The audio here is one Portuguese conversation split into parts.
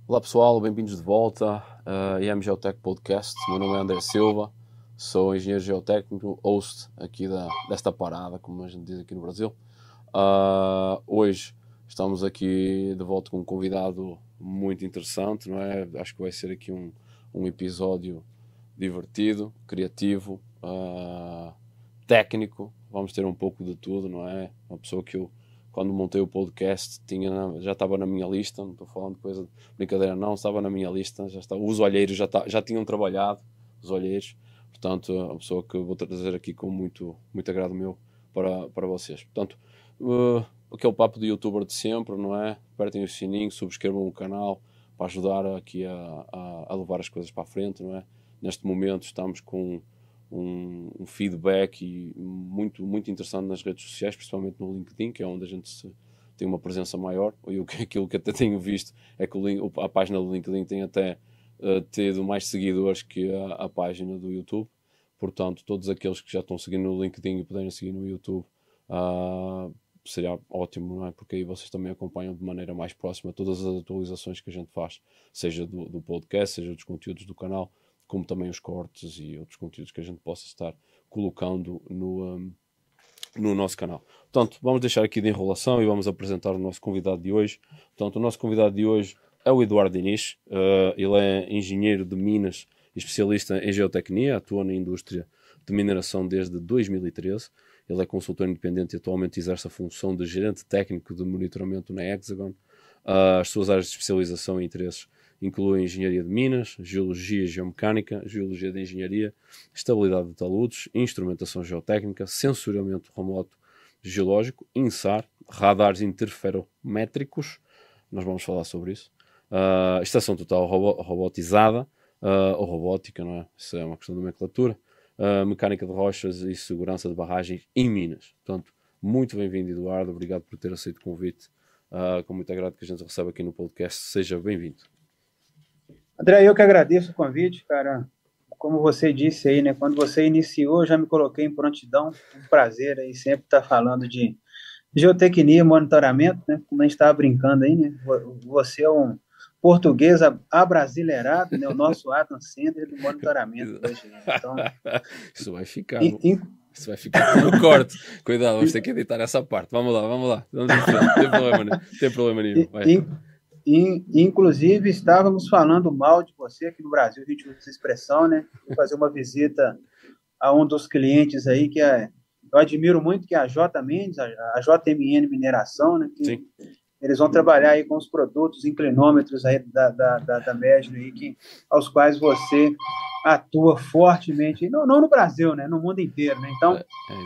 Olá pessoal, bem-vindos de volta a IM Geotech Podcast. Meu nome é André Silva, sou engenheiro geotécnico, host aqui desta parada, como a gente diz aqui no Brasil. Hoje estamos aqui de volta com um convidado muito interessante, não é? Acho que vai ser aqui um episódio divertido, criativo, técnico. Vamos ter um pouco de tudo, não é? Uma pessoa que eu, quando montei o podcast, já estava na minha lista, não estou falando de coisa de brincadeira, não, estava na minha lista, já está, os olheiros já tinham trabalhado, os olheiros, portanto, é uma pessoa que eu vou trazer aqui com muito agrado meu para vocês. Portanto, aquele papo de youtuber de sempre, não é? Apertem o sininho, subscrevam o canal para ajudar aqui a levar as coisas para a frente, não é? Neste momento estamos com um feedback muito interessante nas redes sociais, principalmente no LinkedIn, que é onde a gente tem uma presença maior. Aquilo que até tenho visto é que a página do LinkedIn tem até tido mais seguidores que a página do YouTube. Portanto, todos aqueles que já estão seguindo no LinkedIn e puderem seguir no YouTube, seria ótimo, não é? Porque aí vocês também acompanham de maneira mais próxima todas as atualizações que a gente faz, seja do podcast, seja dos conteúdos do canal, como também os cortes e outros conteúdos que a gente possa estar colocando no nosso canal. Portanto, vamos deixar aqui de enrolação e vamos apresentar o nosso convidado de hoje. Portanto, o nosso convidado de hoje é o Eduardo Diniz. Ele é engenheiro de minas e especialista em geotecnia, atua na indústria de mineração desde 2013. Ele é consultor independente e atualmente exerce a função de gerente técnico de monitoramento na Hexagon. As suas áreas de especialização e interesses incluem engenharia de minas, geologia e geomecânica, geologia de engenharia, estabilidade de taludes, instrumentação geotécnica, sensoriamento remoto geológico, INSAR, radares interferométricos, nós vamos falar sobre isso, estação total robotizada, ou robótica, não é? Isso é uma questão de nomenclatura, mecânica de rochas e segurança de barragens em Minas. Portanto, muito bem-vindo, Eduardo, obrigado por ter aceito o convite, com muito agrado que a gente recebe aqui no podcast. Seja bem-vindo. André, eu que agradeço o convite, cara. Como você disse aí, né? Quando você iniciou, eu já me coloquei em prontidão. Um prazer aí sempre estar falando de geotecnia, monitoramento, né? Como a gente estava brincando aí, né? Você é um português abrasileirado, né? O nosso Adam Sandler do monitoramento hoje, né? Então, isso vai ficar isso vai ficar no corte. Cuidado, vamos ter que editar essa parte. Vamos lá. Vamos em frente. Não tem problema nenhum. Inclusive, estávamos falando mal de você aqui no Brasil, a gente usa essa expressão, né? Vou fazer uma visita a um dos clientes aí, eu admiro muito, que é a J Mendes, a JMN Mineração, né? Que Sim. Eles vão trabalhar aí com os produtos inclinômetros aí da Medno aí, aos quais você atua fortemente, não no Brasil, né? No mundo inteiro, né? Então,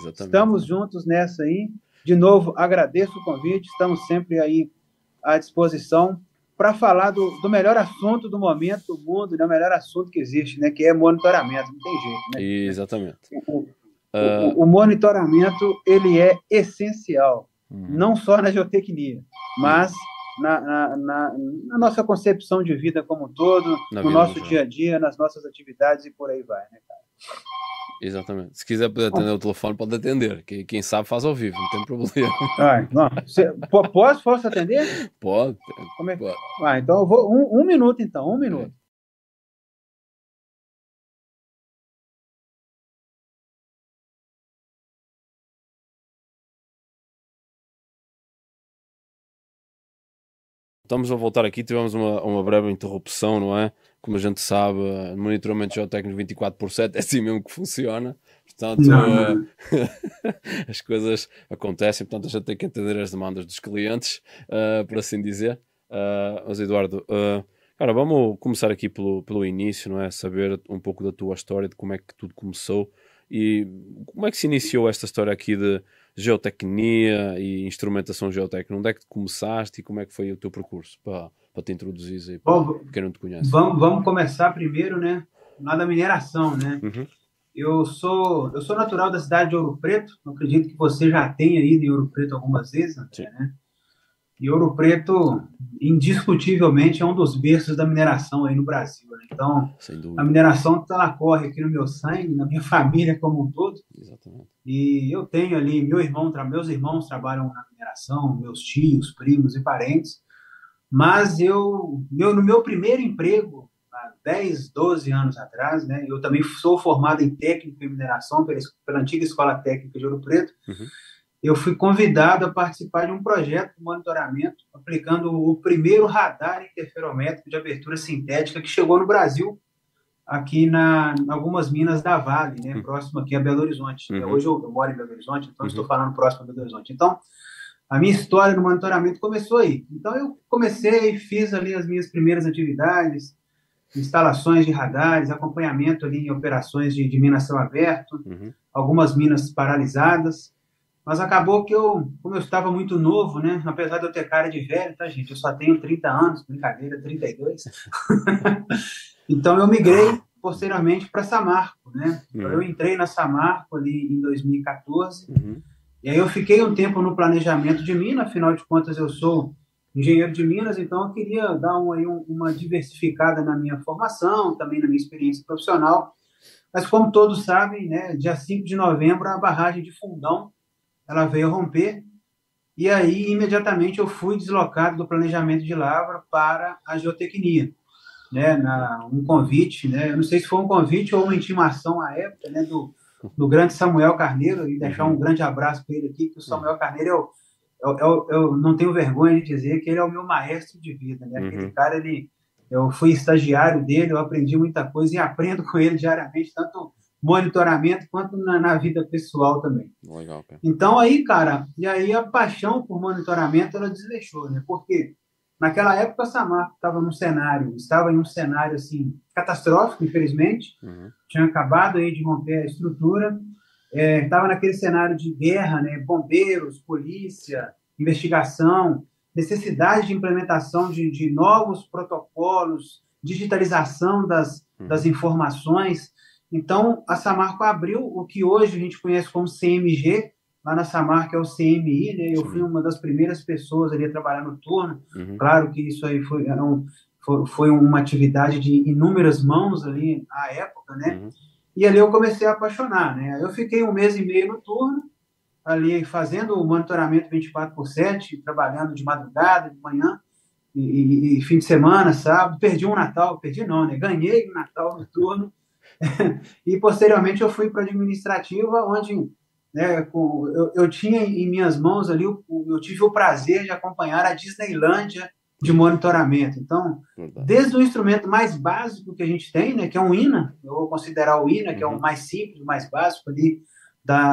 estamos juntos nessa aí. De novo, agradeço o convite, estamos sempre aí à disposição para falar do melhor assunto do momento do mundo, né? O melhor assunto que existe, né? Que é monitoramento, não tem jeito, né? Exatamente. O monitoramento, ele é essencial, não só na geotecnia, mas na nossa concepção de vida como um todo, no nosso dia a dia, nas nossas atividades e por aí vai, né, cara? Exatamente. Se quiser poder atender o telefone, pode atender. Quem sabe faz ao vivo, não tem problema. Posso atender? Pode. Pode. Então eu vou um minuto, então. Um minuto. Estamos a voltar aqui, tivemos uma breve interrupção, não é? Como a gente sabe, monitoramento geotécnico 24/7 é assim mesmo que funciona. Portanto, as coisas acontecem, portanto a gente tem que entender as demandas dos clientes, por assim dizer. Mas Eduardo, cara, vamos começar aqui pelo início, não é? Saber um pouco da tua história, de como é que tudo começou e como é que se iniciou esta história aqui de geotecnia e instrumentação geotécnica. Onde é que começaste e como é que foi o teu percurso para te introduzir aí para quem não te conhece? Vamos começar primeiro, né? Lá da mineração, né? Uhum. Eu sou natural da cidade de Ouro Preto. Eu acredito que você já tenha ido em Ouro Preto algumas vezes, né? E Ouro Preto, indiscutivelmente, é um dos berços da mineração aí no Brasil, né? Então, a mineração ela corre aqui no meu sangue, na minha família como um todo. Exatamente. E eu tenho ali, meus irmãos trabalham na mineração, meus tios, primos e parentes. Mas no meu primeiro emprego, há 10, 12 anos atrás, né, eu também sou formado em técnico em mineração pela antiga Escola Técnica de Ouro Preto. Eu fui convidado a participar de um projeto de monitoramento aplicando o primeiro radar interferométrico de abertura sintética que chegou no Brasil, aqui em algumas minas da Vale, né, próximo aqui a Belo Horizonte. Hoje eu moro em Belo Horizonte, então estou falando próximo a Belo Horizonte. Então, a minha história no monitoramento começou aí. Então, eu comecei, fiz ali as minhas primeiras atividades, instalações de radares, acompanhamento ali em operações de mina a céu aberto, algumas minas paralisadas. Mas acabou que como eu estava muito novo, né? Apesar de eu ter cara de velho, tá, gente? Eu só tenho 30 anos, brincadeira, 32. Então, eu migrei posteriormente para Samarco, né? Então, eu entrei na Samarco ali em 2014. E aí eu fiquei um tempo no planejamento de mina, afinal de contas eu sou engenheiro de minas, então eu queria dar uma diversificada na minha formação, também na minha experiência profissional. Mas como todos sabem, né, dia 5 de novembro a barragem de Fundão ela veio a romper, e aí imediatamente eu fui deslocado do planejamento de lavra para a geotecnia, né, um convite, né, eu não sei se foi um convite ou uma intimação à época, né, do grande Samuel Carneiro, e deixar um grande abraço para ele aqui, que o Samuel Carneiro eu não tenho vergonha de dizer que ele é o meu maestro de vida, né? Aquele cara, eu fui estagiário dele, eu aprendi muita coisa e aprendo com ele diariamente, tanto monitoramento quanto na vida pessoal também. Legal, cara. Então aí, cara, e aí a paixão por monitoramento ela desleixou, né? Porque naquela época a Samarco estava em um cenário assim catastrófico, infelizmente. Tinha acabado aí de romper a estrutura, estava naquele cenário de guerra, né? Bombeiros, polícia, investigação, necessidade de implementação de novos protocolos, digitalização das informações. Então, a Samarco abriu o que hoje a gente conhece como CMG, lá na Samarco é o CMI, né? Eu fui uma das primeiras pessoas ali a trabalhar no turno. Claro que isso aí foi uma atividade de inúmeras mãos ali à época, né? E ali eu comecei a apaixonar, né? Eu fiquei 1 mês e meio no turno, ali fazendo o monitoramento 24/7, trabalhando de madrugada, de manhã e fim de semana, sábado. Perdi um Natal, perdi não, né? Ganhei um Natal no turno. E posteriormente eu fui para a administrativa, onde, né, eu tinha em minhas mãos ali, eu tive o prazer de acompanhar a Disneylândia de monitoramento. Então, desde o instrumento mais básico que a gente tem, né, que é um INA, eu vou considerar o INA, que é o mais simples, o mais básico ali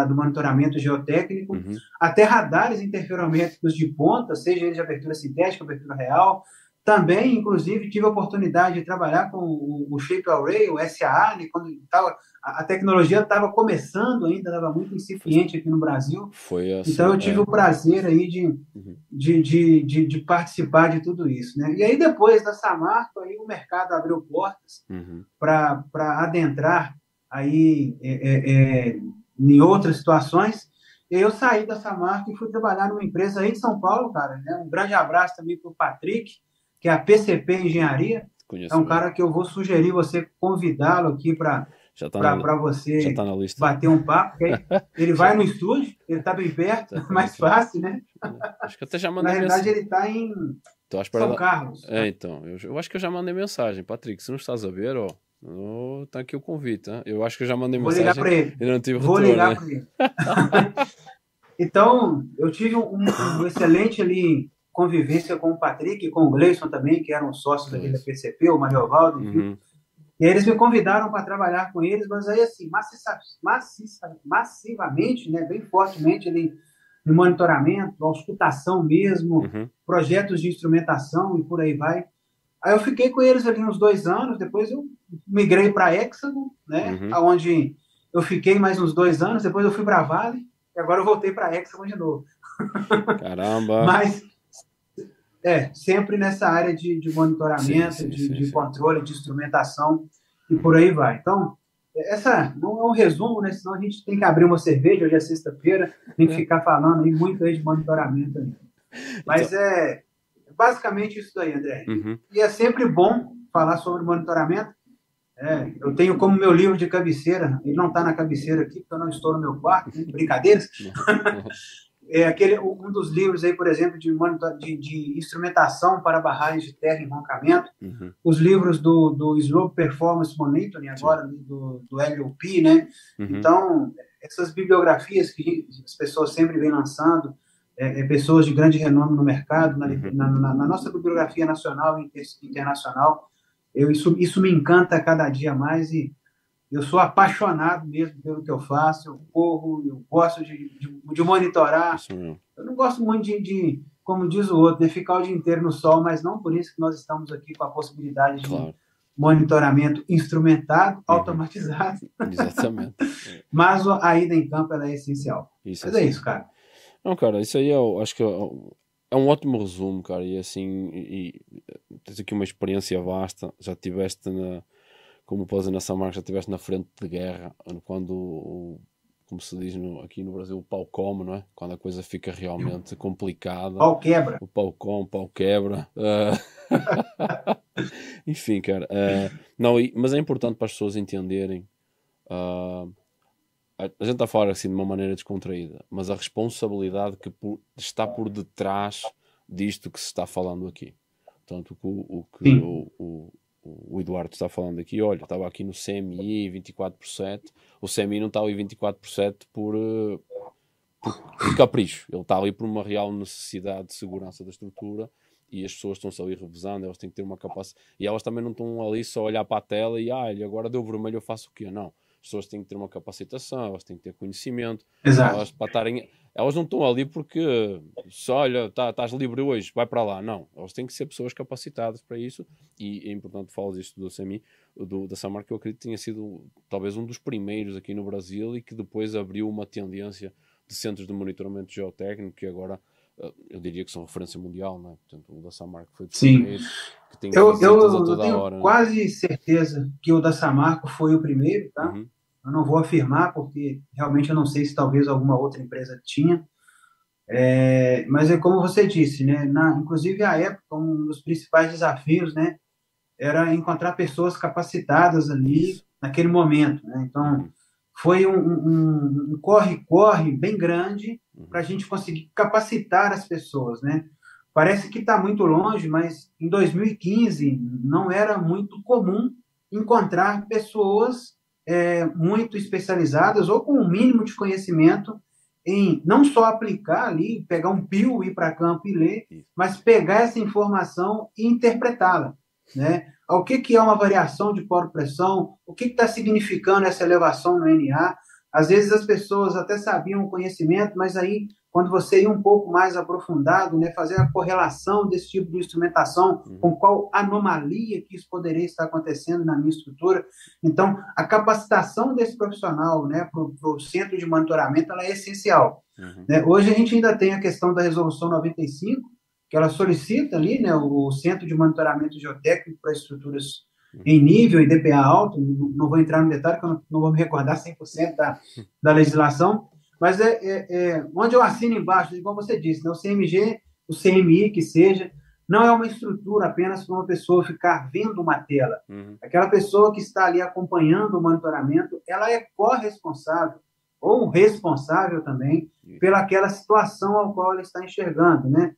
do monitoramento geotécnico, até radares interferométricos de ponta, seja eles de abertura sintética, abertura real. Também, inclusive, tive a oportunidade de trabalhar com o Shape Array, o SAA, né, quando a tecnologia estava começando ainda, estava muito incipiente aqui no Brasil. Então, eu tive o prazer aí de participar de tudo isso, né? E aí, depois da Samarco, aí o mercado abriu portas para adentrar aí, em outras situações. E aí eu saí da Samarco e fui trabalhar numa empresa aí de São Paulo, cara, né? Um grande abraço também para o Patrick, que é a PCP Engenharia. É um cara que eu vou sugerir você convidá-lo aqui para você bater um papo. Ele vai no estúdio, ele está bem perto, mais fácil, né? Acho que eu até já mandei Na verdade, ele está em São Carlos. Então, eu acho que eu já mandei mensagem. Patrick, se não estás a ver, tá aqui o convite. Hein? Eu acho que eu já mandei mensagem. Vou ligar para ele. E não tive Vou ligar para ele. Então, eu tive um excelente ali convivência com o Patrick e com o Gleison também, que eram sócios aqui da PCP, o Mariovaldo, enfim. E aí eles me convidaram para trabalhar com eles, mas aí assim, massivamente, né, bem fortemente ali no monitoramento, auscultação mesmo, projetos de instrumentação e por aí vai. Aí eu fiquei com eles ali uns 2 anos, depois eu migrei para a Hexagon, né, onde eu fiquei mais uns 2 anos, depois eu fui para a Vale, e agora eu voltei para a Hexagon de novo. Caramba! Mas, sempre nessa área de monitoramento, de controle, de instrumentação e por aí vai. Então, essa não é um resumo, né? Senão a gente tem que abrir uma cerveja, hoje é sexta-feira, tem que ficar falando aí muito aí de monitoramento. Aí. Mas é basicamente isso daí, André. E é sempre bom falar sobre monitoramento. Eu tenho como meu livro de cabeceira, ele não está na cabeceira aqui, porque eu não estou no meu quarto, né? Brincadeiras. Um dos livros aí, por exemplo, de instrumentação para barragens de terra em roncamento, os livros do Slope Performance Monitoring, agora do LOP, né? Então, essas bibliografias que as pessoas sempre vêm lançando, pessoas de grande renome no mercado, na nossa bibliografia nacional e internacional, isso me encanta cada dia mais e eu sou apaixonado mesmo pelo que eu faço, eu corro, eu gosto de monitorar. Eu não gosto muito como diz o outro, de ficar o dia inteiro no sol, mas não por isso que nós estamos aqui com a possibilidade de monitoramento instrumentado, automatizado. Exatamente. Mas a ida em campo ela é essencial. Mas é isso, cara. Não, cara, isso aí eu acho que é um ótimo resumo, cara. E assim, tens aqui uma experiência vasta, já tiveste como pode dizer na Samarco, já estiveste na frente de guerra, quando, como se diz aqui no Brasil, o pau come, não é? Quando a coisa fica realmente complicada. Pau quebra. O pau come, o pau quebra. Enfim, cara. Mas é importante para as pessoas entenderem. A gente está a falar assim de uma maneira descontraída, mas a responsabilidade que está por detrás disto que se está falando aqui. Portanto, o que o Eduardo está falando aqui, olha, estava aqui no CMI 24%, o CMI não está ali 24% por capricho, ele está ali por uma real necessidade de segurança da estrutura e as pessoas estão-se ali revezando, elas têm que ter uma capacidade, e elas também não estão ali só a olhar para a tela e agora deu vermelho, eu faço o quê? Não, as pessoas têm que ter uma capacitação, elas têm que ter conhecimento. Exato. Elas não estão ali porque só, olha, estás livre hoje, vai para lá. Não, elas têm que ser pessoas capacitadas para isso e é importante falar isto do CMI, da Samarco, que eu acredito que tenha sido talvez um dos primeiros aqui no Brasil e que depois abriu uma tendência de centros de monitoramento geotécnico que agora eu diria que são referência mundial, não é? Portanto, o da Samarco foi dos primeiros que tem visitas a toda a hora. Eu tenho quase certeza que o da Samarco foi o primeiro, tá? Eu não vou afirmar, porque realmente eu não sei se talvez alguma outra empresa tinha. Mas é como você disse, né? Inclusive, à época, um dos principais desafios, né, era encontrar pessoas capacitadas ali naquele momento, né? Então, foi um corre-corre bem grande para a gente conseguir capacitar as pessoas, né? Parece que está muito longe, mas em 2015 não era muito comum encontrar pessoas muito especializadas ou com um mínimo de conhecimento em não só aplicar ali, pegar um pio, ir para campo e ler, mas pegar essa informação e interpretá-la, né? O que é uma variação de poro-pressão, o que está significando essa elevação no NA. Às vezes as pessoas até sabiam o conhecimento, mas aí, quando você ia um pouco mais aprofundado, né, fazer a correlação desse tipo de instrumentação com qual anomalia que isso poderia estar acontecendo na minha estrutura. Então, a capacitação desse profissional, né, para o centro de monitoramento, ela é essencial. Né? Hoje a gente ainda tem a questão da resolução 95, que ela solicita ali, né, o Centro de Monitoramento Geotécnico para estruturas em nível e DPA alto. Não vou entrar no detalhe, porque eu não vou me recordar 100% da legislação, mas onde eu assino embaixo, igual você disse, né, o CMG, o CMI, que seja, não é uma estrutura apenas para uma pessoa ficar vendo uma tela. Aquela pessoa que está ali acompanhando o monitoramento, ela é corresponsável, ou responsável também, pelaquela situação ao qual ela está enxergando, né?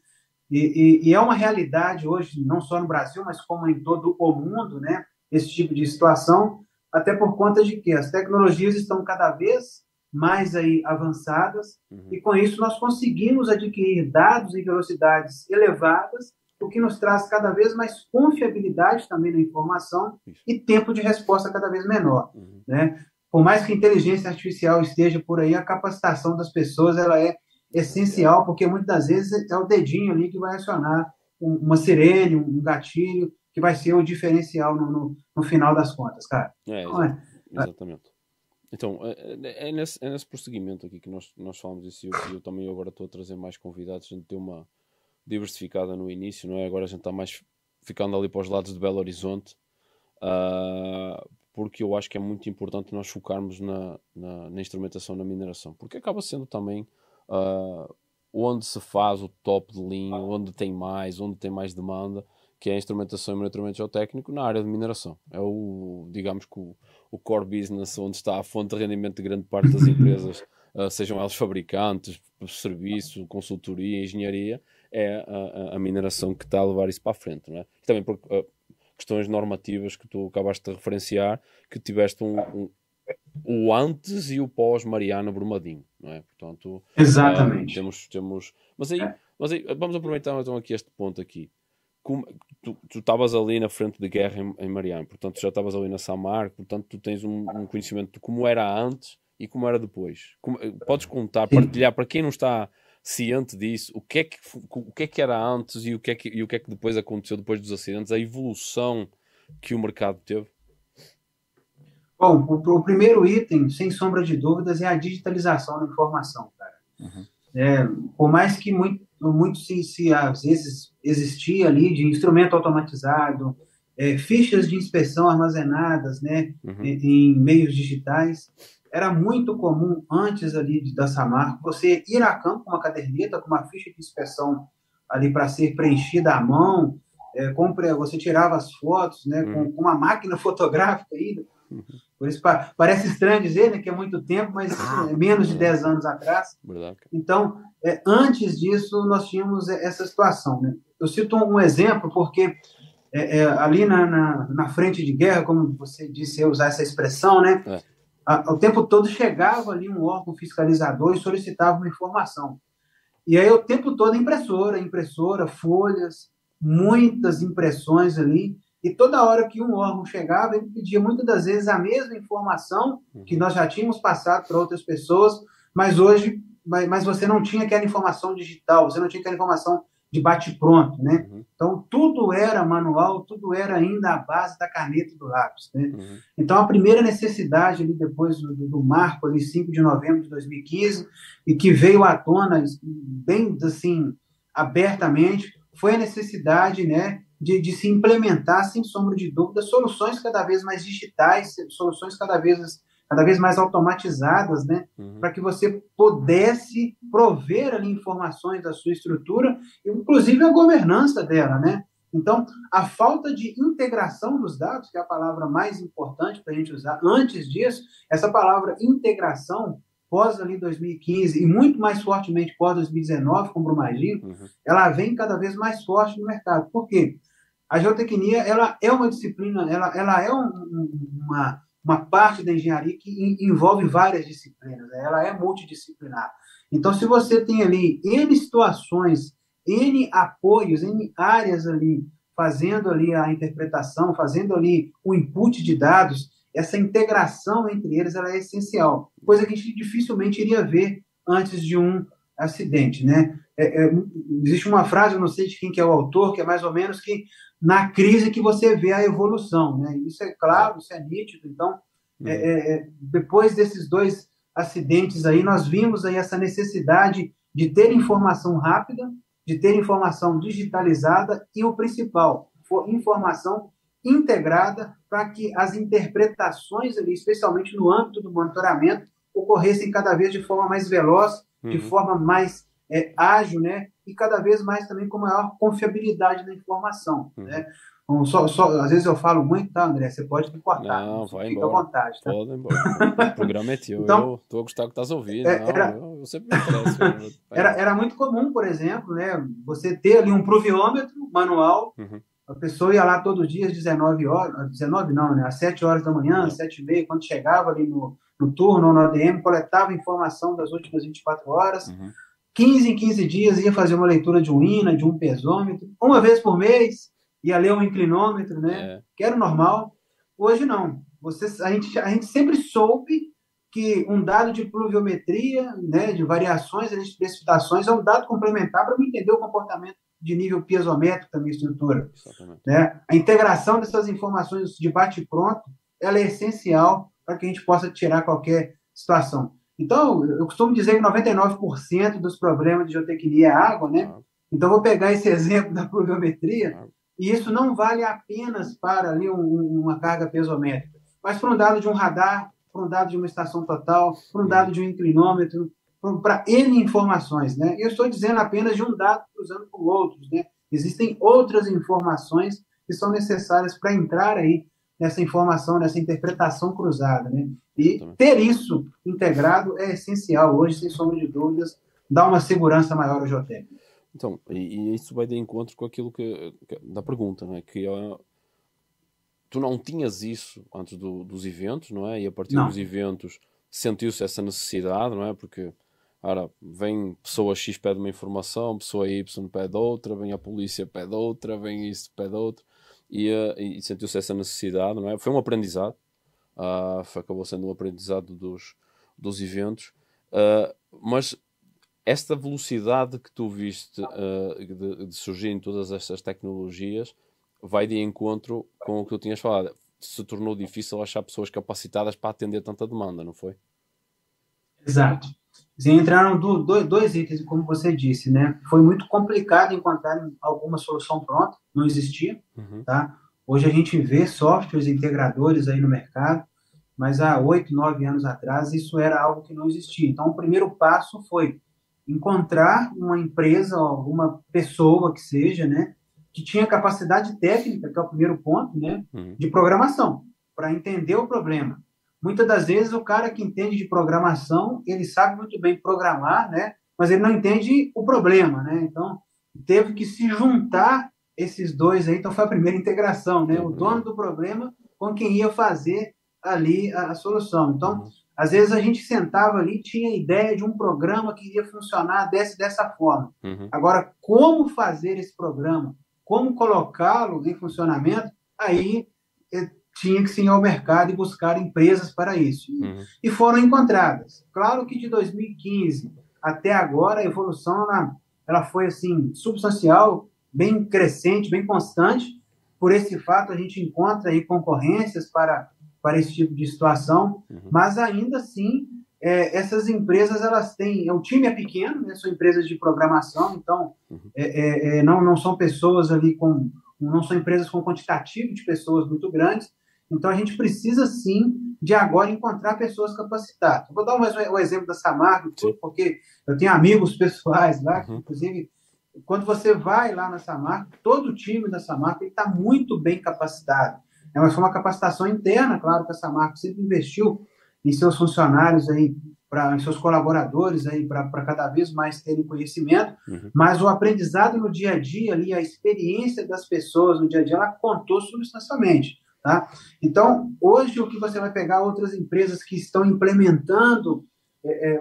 E é uma realidade hoje, não só no Brasil, mas como em todo o mundo, né, esse tipo de situação, até por conta de que as tecnologias estão cada vez mais aí avançadas e com isso nós conseguimos adquirir dados em velocidades elevadas, o que nos traz cada vez mais confiabilidade também na informação e tempo de resposta cada vez menor, né? Por mais que a inteligência artificial esteja por aí, a capacitação das pessoas ela é essencial, porque muitas das vezes é o dedinho ali que vai acionar uma sirene, um gatilho, que vai ser o diferencial no final das contas, cara. Exatamente. Então, é nesse prosseguimento aqui que nós falamos isso, e eu também agora estou a trazer mais convidados, a gente tem uma diversificada no início, não é? Agora a gente está mais ficando ali para os lados de Belo Horizonte, porque eu acho que é muito importante nós focarmos na instrumentação, na mineração, porque acaba sendo também onde se faz o top de linha, onde tem mais demanda, que é a instrumentação e monitoramento geotécnico na área de mineração. É digamos que o core business onde está a fonte de rendimento de grande parte das empresas sejam eles fabricantes, serviço, consultoria, engenharia, é a mineração que está a levar isso para a frente, não é? E também por questões normativas que tu acabaste de referenciar, que tiveste o antes e o pós-Mariana Brumadinho, não é? Portanto, Exatamente. Mas aí vamos aproveitar então aqui este ponto aqui. Tu estavas ali na frente de guerra em Mariana, portanto já estavas ali na Samar, portanto tu tens um conhecimento de como era antes e como era depois. Podes contar, partilhar para quem não está ciente disso, o que é que era antes e o que é que depois aconteceu depois dos acidentes, a evolução que o mercado teve? Bom, o primeiro item, sem sombra de dúvidas, é a digitalização da informação, cara. Por mais que muito às vezes existia ali de instrumento automatizado, fichas de inspeção armazenadas, né, em meios digitais, era muito comum antes ali da Samarco você ir a campo com uma caderneta, com uma ficha de inspeção ali para ser preenchida à mão, você tirava as fotos, né, com uma máquina fotográfica ainda. Por isso parece estranho dizer, né, que é muito tempo, mas é menos de 10 anos atrás. Então, antes disso, nós tínhamos essa situação, né? Eu cito um exemplo, porque ali na frente de guerra, como você disse, usar essa expressão, né? O tempo todo chegava ali um órgão fiscalizador e solicitava uma informação. E aí, o tempo todo, impressora, folhas, muitas impressões ali. E toda hora que um órgão chegava, ele pedia muitas das vezes a mesma informação que nós já tínhamos passado para outras pessoas, mas você não tinha aquela informação digital, você não tinha aquela informação de bate-pronto, né? Então, tudo era manual, tudo era ainda a base da caneta e do lápis, né? Então, a primeira necessidade, ali, depois do marco, ali, 5 de novembro de 2015, e que veio à tona bem, assim, abertamente, foi a necessidade, né, de se implementar, sem sombra de dúvida, soluções cada vez mais digitais, soluções cada vez mais automatizadas, né, para que você pudesse prover ali informações da sua estrutura, inclusive a governança dela, né? Então, a falta de integração dos dados, que é a palavra mais importante para a gente usar, antes disso, essa palavra integração, pós ali 2015 e muito mais fortemente pós 2019, com o Brumadinho, ela vem cada vez mais forte no mercado. Por quê? A geotecnia, ela é uma disciplina, ela é uma parte da engenharia que envolve várias disciplinas, né? Ela é multidisciplinar. Então, se você tem ali N situações, N apoios, N áreas ali, fazendo ali a interpretação, fazendo ali o input de dados, essa integração entre eles ela é essencial, coisa que a gente dificilmente iria ver antes de um acidente, né? Existe uma frase, eu não sei de quem que é o autor, que é mais ou menos que na crise que você vê a evolução, né? Isso é claro, isso é nítido. Então, depois desses dois acidentes aí, nós vimos aí essa necessidade de ter informação rápida, de ter informação digitalizada e, o principal, informação integrada para que as interpretações ali, especialmente no âmbito do monitoramento, ocorressem cada vez de forma mais veloz, de forma mais ágil, né? E cada vez mais também com maior confiabilidade da informação, né? Às vezes eu falo muito, tá, André? Você pode me cortar. Não, vai fica embora. À vontade, tá? Pode embora. O programa é teu. Então, eu estou a gostar que estás a ouvir. Eu sempre me interesso. Era muito comum, por exemplo, né? Você ter ali um pluviômetro manual, a pessoa ia lá todo dia às 19 horas, 19 não, né? Às 7 horas da manhã, às 7h30, quando chegava ali no turno ou no ADM, coletava informação das últimas 24 horas. 15 em 15 dias ia fazer uma leitura de um INA, de um pesômetro, uma vez por mês, ia ler um inclinômetro, né? Que era o normal. Hoje não. A gente sempre soube que um dado de pluviometria, né, de variações, de precipitações, é um dado complementar para eu entender o comportamento de nível piezométrico da minha estrutura. Né? A integração dessas informações de bate-pronto, ela é essencial para que a gente possa tirar qualquer situação. Então, eu costumo dizer que 99% dos problemas de geotecnia é água, né? Então, eu vou pegar esse exemplo da pluviometria, e isso não vale apenas para ali uma carga piezométrica, mas para um dado de um radar, para um dado de uma estação total, para um dado de um inclinômetro, para N informações, né? Eu estou dizendo apenas de um dado cruzando com outros, né? Existem outras informações que são necessárias para entrar aí nessa informação, nessa interpretação cruzada, né? E ter isso integrado é essencial hoje, sem sombra de dúvidas, dá uma segurança maior ao geotécnico. Então, e isso vai de encontro com aquilo da pergunta, não é? Que tu não tinhas isso antes dos eventos, não é? E a partir dos eventos sentiu-se essa necessidade, não é? Porque, ora, vem pessoa X pede uma informação, pessoa Y pede outra, vem a polícia pede outra, vem isso pede outra, e sentiu-se essa necessidade, não é? Foi um aprendizado, acabou sendo um aprendizado dos eventos, mas esta velocidade que tu viste de surgirem todas estas tecnologias vai de encontro com o que tu tinhas falado. Se tornou difícil achar pessoas capacitadas para atender tanta demanda, não foi? Exato. E entraram dois itens, como você disse, né? Foi muito complicado encontrar alguma solução pronta, não existia, tá? Hoje a gente vê softwares integradores aí no mercado, mas há 8, 9 anos atrás isso era algo que não existia. Então, o primeiro passo foi encontrar uma empresa, alguma pessoa que seja, né, que tinha capacidade técnica, que é o primeiro ponto, né, de programação, para entender o problema. Muitas das vezes o cara que entende de programação, ele sabe muito bem programar, né, mas ele não entende o problema, né? Então, teve que se juntar esses dois aí, então foi a primeira integração, né? O dono do problema com quem ia fazer ali a solução. Então, às vezes a gente sentava ali, tinha ideia de um programa que iria funcionar dessa forma. Agora, como fazer esse programa? Como colocá-lo em funcionamento? Aí tinha que se ir ao mercado e buscar empresas para isso. E foram encontradas. Claro que de 2015 até agora, a evolução ela foi assim, substancial, bem crescente, bem constante. Por esse fato, a gente encontra aí concorrências para esse tipo de situação, mas ainda assim, essas empresas, elas têm, o time é pequeno, né, são empresas de programação, então não são pessoas ali não são empresas com quantitativo de pessoas muito grandes, então a gente precisa sim de agora encontrar pessoas capacitadas. Eu vou dar o exemplo da Samarco, porque eu tenho amigos pessoais lá, que, inclusive, quando você vai lá na Samarco, todo o time da Samarco está muito bem capacitado. Mas foi uma capacitação interna, claro, que a Samarco sempre investiu em seus funcionários aí, em seus colaboradores aí, para cada vez mais terem conhecimento, mas o aprendizado no dia a dia ali, a experiência das pessoas no dia a dia, ela contou substancialmente, tá? Então, hoje o que você vai pegar outras empresas que estão implementando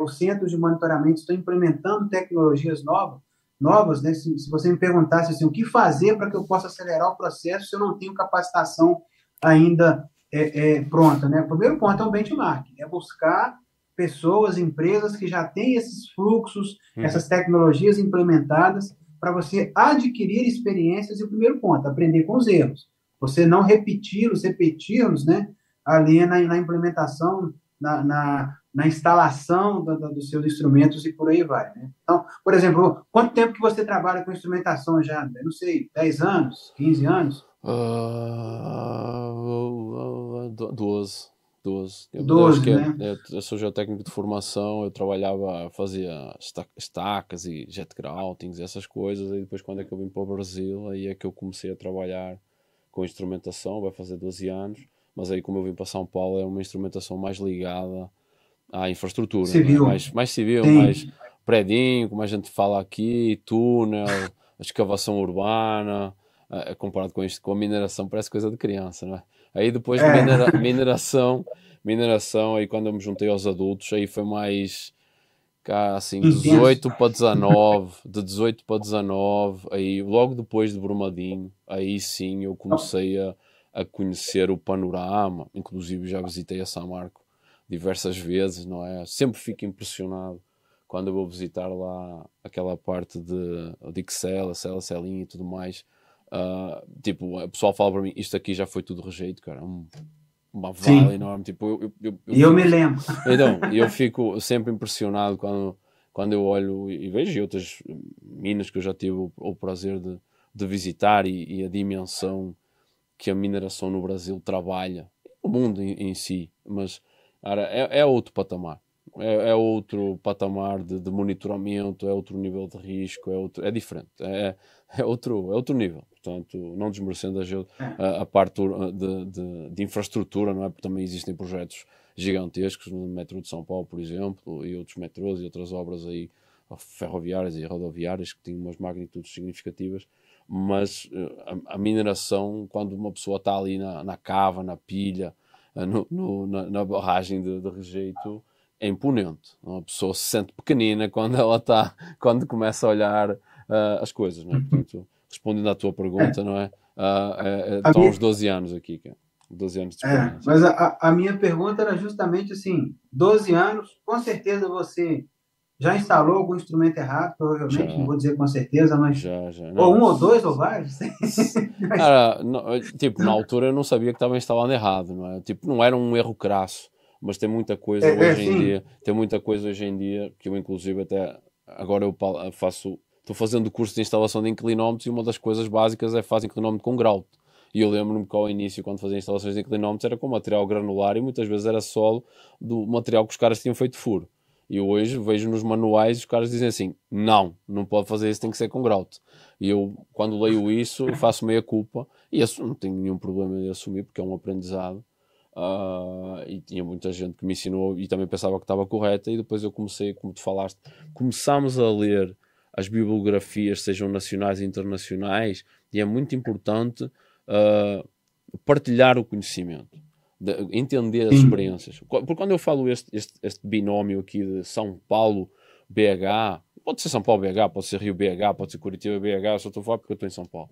os centros de monitoramento, estão implementando tecnologias novas, né? Se você me perguntasse assim, o que fazer para que eu possa acelerar o processo se eu não tenho capacitação ainda pronta, né? O primeiro ponto é o benchmark, é buscar pessoas, empresas que já têm esses fluxos, essas tecnologias implementadas para você adquirir experiências. E o primeiro ponto, aprender com os erros. Você não repeti-los, né? Ali na implementação, na instalação dos seus instrumentos e por aí vai, né? Então, por exemplo, quanto tempo que você trabalha com instrumentação já? Eu não sei, 10 anos, 15 anos? 12. 12, né? Eu sou geotécnico de formação, eu trabalhava, fazia estacas e jet groutings, essas coisas, e depois quando é que eu vim para o Brasil, aí é que eu comecei a trabalhar com instrumentação, vai fazer 12 anos, mas aí como eu vim para São Paulo é uma instrumentação mais ligada à infraestrutura, civil. Não é? Mais civil, mais predinho, como a gente fala aqui, túnel, a escavação urbana, comparado com isto, com a mineração, parece coisa de criança, não é? Aí depois de mineração, aí quando eu me juntei aos adultos, aí foi mais cá, assim, 18 para 19, de 18 para 19, aí logo depois de Brumadinho, aí sim eu comecei a conhecer o panorama, inclusive já visitei a São Marco diversas vezes, não é? Sempre fico impressionado quando eu vou visitar lá aquela parte de Excel, Celinho e tudo mais. Tipo, o pessoal fala para mim, isto aqui já foi tudo rejeito, cara, uma vala enorme, tipo, eu me lembro. Então, eu fico sempre impressionado quando eu olho e vejo outras minas que eu já tive o prazer de visitar e a dimensão que a mineração no Brasil trabalha, o mundo em si, mas cara, é outro patamar. É outro patamar de monitoramento, é outro nível de risco, é diferente. é outro nível. Portanto, não desmerecendo a parte de infraestrutura, não é? Porque também existem projetos gigantescos no metro de São Paulo, por exemplo, e outros metrôs e outras obras aí ferroviárias e rodoviárias que têm umas magnitudes significativas, mas a mineração, quando uma pessoa está ali na cava, na pilha, na barragem de rejeito, é imponente. Uma pessoa se sente pequenina quando começa a olhar as coisas, não é? Portanto, respondendo à tua pergunta, não é? Estão uns 12 anos aqui, cara. 12 anos de experiência. Mas a minha pergunta era justamente assim, 12 anos, com certeza você já instalou algum instrumento errado, provavelmente, não vou dizer com certeza, mas... Já. Ou um, ou dois, ou vários? Tipo, na altura eu não sabia que estava instalando errado, não é? Tipo, não era um erro crasso, mas tem muita coisa hoje em dia, que eu inclusive até, agora eu estou fazendo curso de instalação de inclinómetros e uma das coisas básicas é fazer inclinómetro com grout. E eu lembro-me que ao início, quando fazia instalações de inclinómetros, era com material granular e muitas vezes era solo do material que os caras tinham feito furo. E hoje vejo nos manuais os caras dizem assim, não pode fazer isso, tem que ser com grout. E eu, quando leio isso, faço meia culpa e não tenho nenhum problema em assumir, porque é um aprendizado. E tinha muita gente que me ensinou e também pensava que estava correta, e depois eu comecei, como tu falaste, começámos a ler as bibliografias, sejam nacionais e internacionais, e é muito importante partilhar o conhecimento, entender as experiências. Porque quando eu falo este binómio aqui de São Paulo BH, pode ser São Paulo BH, pode ser Rio BH, pode ser Curitiba BH, eu só estou a falar porque eu estou em São Paulo.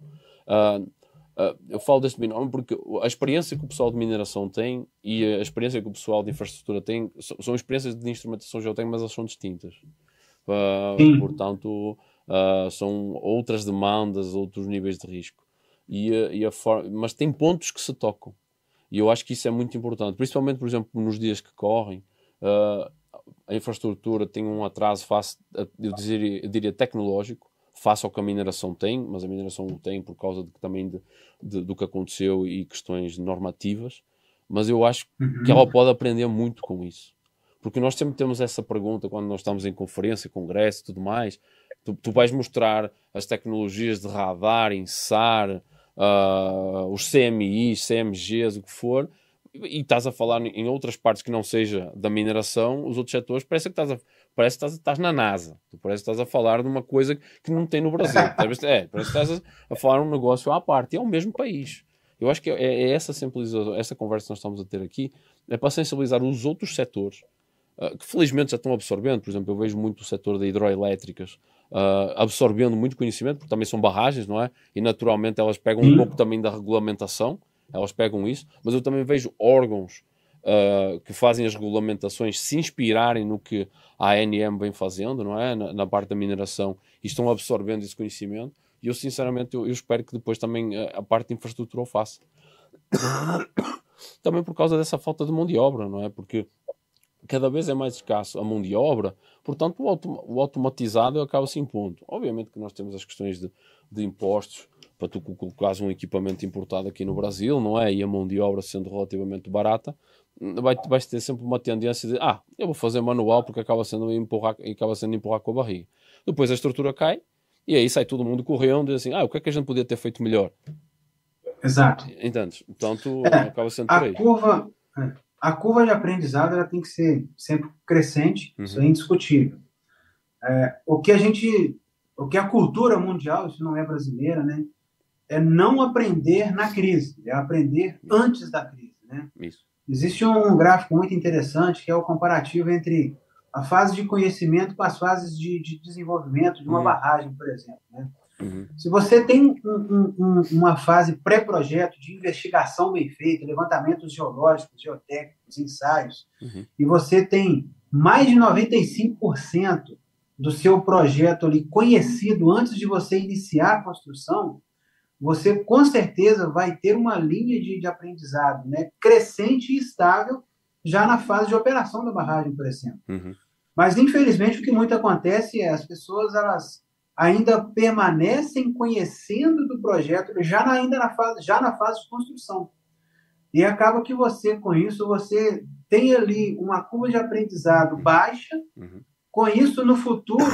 Eu falo deste binómio porque a experiência que o pessoal de mineração tem e a experiência que o pessoal de infraestrutura tem são experiências de instrumentação geotécnica, mas elas são distintas. Portanto, são outras demandas, outros níveis de risco. Mas tem pontos que se tocam. E eu acho que isso é muito importante. Principalmente, por exemplo, nos dias que correm, a infraestrutura tem um atraso, eu diria tecnológico, face ao que a mineração tem, mas a mineração o tem por causa também do que aconteceu e questões normativas. Mas eu acho que ela pode aprender muito com isso. Porque nós sempre temos essa pergunta quando nós estamos em conferência, congresso e tudo mais. Tu vais mostrar as tecnologias de radar, INSAR, os CMIs, CMGs, o que for, e estás a falar em outras partes que não seja da mineração, os outros setores, parece que estás na NASA. Parece que estás a falar de uma coisa que não tem no Brasil. Parece que estás a falar um negócio à parte. E é o mesmo país. Eu acho que é essa sensibilização, essa conversa que nós estamos a ter aqui, é para sensibilizar os outros setores, que felizmente já estão absorvendo. Por exemplo, eu vejo muito o setor de hidroelétricas absorvendo muito conhecimento, porque também são barragens, não é? E naturalmente elas pegam um pouco também da regulamentação, elas pegam isso, mas eu também vejo órgãos que fazem as regulamentações se inspirarem no que a ANM vem fazendo, não é? Na parte da mineração, e estão absorvendo esse conhecimento, e eu sinceramente eu espero que depois também a parte de infraestrutura o faça. Também por causa dessa falta de mão de obra, não é? Porque cada vez é mais escasso a mão de obra, portanto o automatizado acaba-se impondo. Obviamente que nós temos as questões de impostos, para tu colocares um equipamento importado aqui no Brasil, não é? E a mão de obra sendo relativamente barata, vais ter sempre uma tendência de eu vou fazer manual porque acaba sendo empurrar com a barriga. Depois a estrutura cai e aí sai todo mundo correndo e assim, o que é que a gente podia ter feito melhor? Exato. Entendes? Portanto, acaba sendo por aí. A curva de aprendizado ela tem que ser sempre crescente, isso é indiscutível. O que a cultura mundial, isso não é brasileira, né, é não aprender na crise, é aprender antes da crise. Né? Isso. Existe um gráfico muito interessante que é o comparativo entre a fase de conhecimento com as fases de desenvolvimento de uma barragem, por exemplo. Né? Se você tem uma fase pré-projeto de investigação bem feita, levantamentos geológicos, geotécnicos, ensaios, e você tem mais de 95% do seu projeto ali conhecido antes de você iniciar a construção, você com certeza vai ter uma linha de aprendizado, né, crescente e estável já na fase de operação da barragem, por exemplo. Mas, infelizmente, o que muito acontece é as pessoas elas ainda permanecem conhecendo do projeto já na fase de construção. E acaba que você, com isso, você tem ali uma curva de aprendizado baixa. Com isso, no futuro,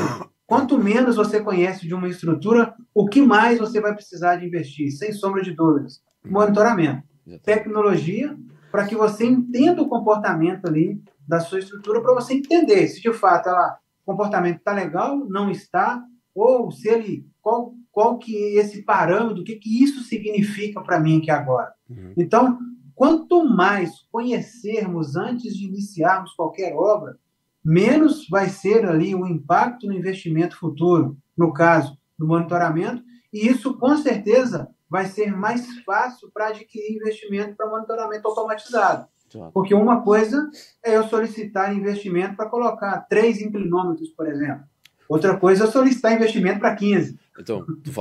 Quanto menos você conhece de uma estrutura, o que mais você vai precisar de investir, sem sombra de dúvidas? Monitoramento. Tecnologia, para que você entenda o comportamento ali da sua estrutura, para você entender se de fato o comportamento está legal, não está, ou se ele, qual que é esse parâmetro, o que isso significa para mim aqui agora. Então, quanto mais conhecermos antes de iniciarmos qualquer obra, menos vai ser ali o impacto no investimento futuro, no caso do monitoramento, e isso com certeza vai ser mais fácil para adquirir investimento para monitoramento automatizado. Porque uma coisa é eu solicitar investimento para colocar 3 inclinômetros, por exemplo. Outra coisa é eu solicitar investimento para 15. Então, tu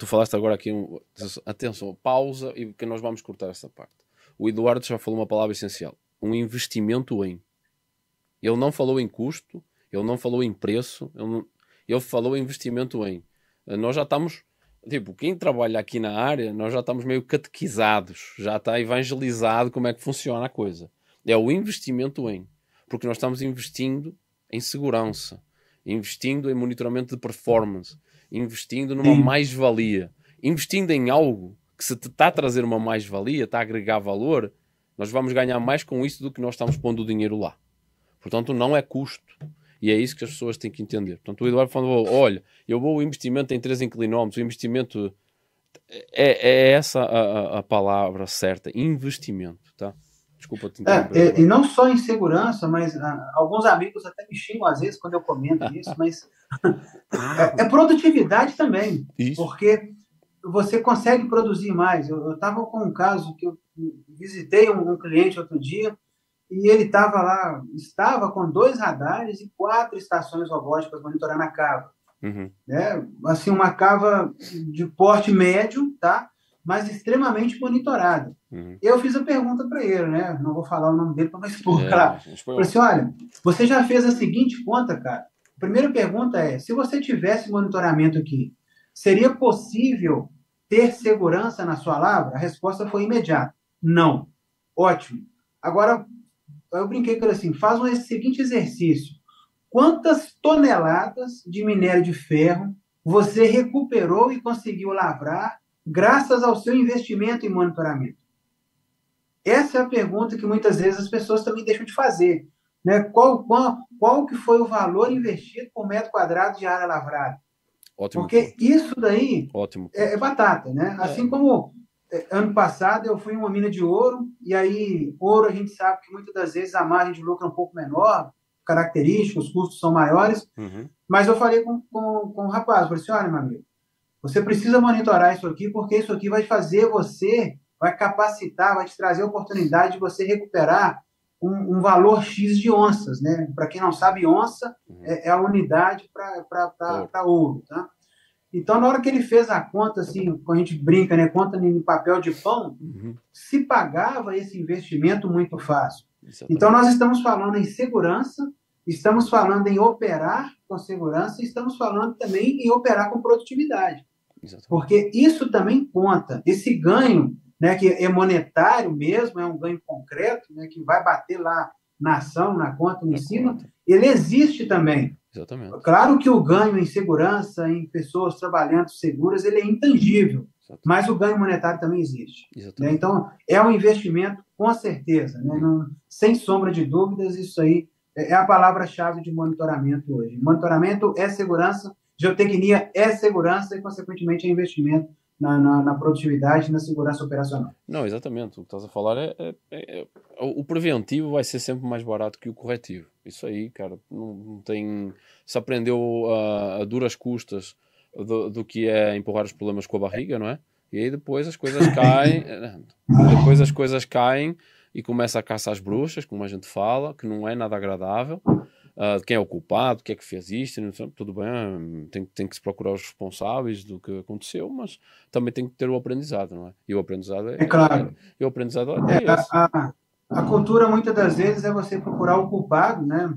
falaste agora aqui, atenção, pausa, e que nós vamos cortar essa parte. O Eduardo já falou uma palavra essencial, um investimento em. Ele não falou em custo, ele não falou em preço, ele falou em investimento em. Nós já estamos, quem trabalha aqui na área, nós já estamos meio catequizados, já está evangelizado como é que funciona a coisa. É o investimento em. Porque nós estamos investindo em segurança, investindo em monitoramento de performance, investindo numa mais-valia, investindo em algo que se te está a trazer uma mais-valia, está a agregar valor, nós vamos ganhar mais com isso do que nós estamos pondo o dinheiro lá. Portanto, não é custo. E é isso que as pessoas têm que entender. Portanto, o Eduardo falou, olha, eu vou o investimento em 3 inclinómetros, o investimento é essa a palavra certa, investimento, tá? Desculpa te interromper. E não só em segurança, mas alguns amigos até me xingam às vezes quando eu comento isso, mas é produtividade também. Isso. Porque você consegue produzir mais. Eu estava com um caso que eu visitei um cliente outro dia, e ele estava com 2 radares e 4 estações robóticas monitorando a cava. Assim, uma cava de porte médio, tá? Mas extremamente monitorada. Eu fiz a pergunta para ele, né? Não vou falar o nome dele para não expor, claro. Falei assim, olha, você já fez a seguinte conta, cara? A primeira pergunta é, se você tivesse monitoramento aqui, seria possível ter segurança na sua lavra? A resposta foi imediata. Não. Ótimo. Agora, eu brinquei com ele assim, faz esse seguinte exercício. Quantas toneladas de minério de ferro você recuperou e conseguiu lavrar graças ao seu investimento em monitoramento? Essa é a pergunta que muitas vezes as pessoas também deixam de fazer. Né? Qual que foi o valor investido por metro quadrado de área lavrada? Ótimo. Porque isso daí Ótimo. É batata. Né? Assim como ano passado eu fui em uma mina de ouro, e aí ouro a gente sabe que muitas das vezes a margem de lucro é um pouco menor, característica, os custos são maiores, mas eu falei com o rapaz, falei assim, olha, meu amigo, você precisa monitorar isso aqui, porque isso aqui vai fazer você, vai capacitar, vai te trazer a oportunidade de você recuperar um valor X de onças, né? Para quem não sabe, onça é a unidade para ouro, tá? Então, na hora que ele fez a conta, assim, quando a gente brinca, né, conta em papel de pão, se pagava esse investimento muito fácil. Exatamente. Então, nós estamos falando em segurança, estamos falando em operar com segurança e estamos falando também em operar com produtividade. Exatamente. Porque isso também conta. Esse ganho, né, que é monetário mesmo, é um ganho concreto, né, que vai bater lá na ação, na conta, em cima, ele existe também. Exatamente. Claro que o ganho em segurança, em pessoas trabalhando seguras, ele é intangível, mas o ganho monetário também existe. Né? Então, é um investimento com certeza, né? Sem sombra de dúvidas, isso aí é a palavra-chave de monitoramento hoje. Monitoramento é segurança, geotecnia é segurança e, consequentemente, é investimento na produtividade e na segurança operacional. Não, exatamente. O que estás a falar o preventivo vai ser sempre mais barato que o corretivo. Isso aí, cara, não tem... Se aprendeu a duras custas do que é empurrar os problemas com a barriga, não é? E aí depois as coisas caem, e começa a caça às bruxas, como a gente fala, que não é nada agradável. Quem é o culpado, o que é que fez isto, tudo bem, tem que se procurar os responsáveis do que aconteceu, mas também tem que ter o aprendizado, não é? E o aprendizado é claro. E o aprendizado é esse. A cultura, muitas das vezes, é você procurar o culpado, né?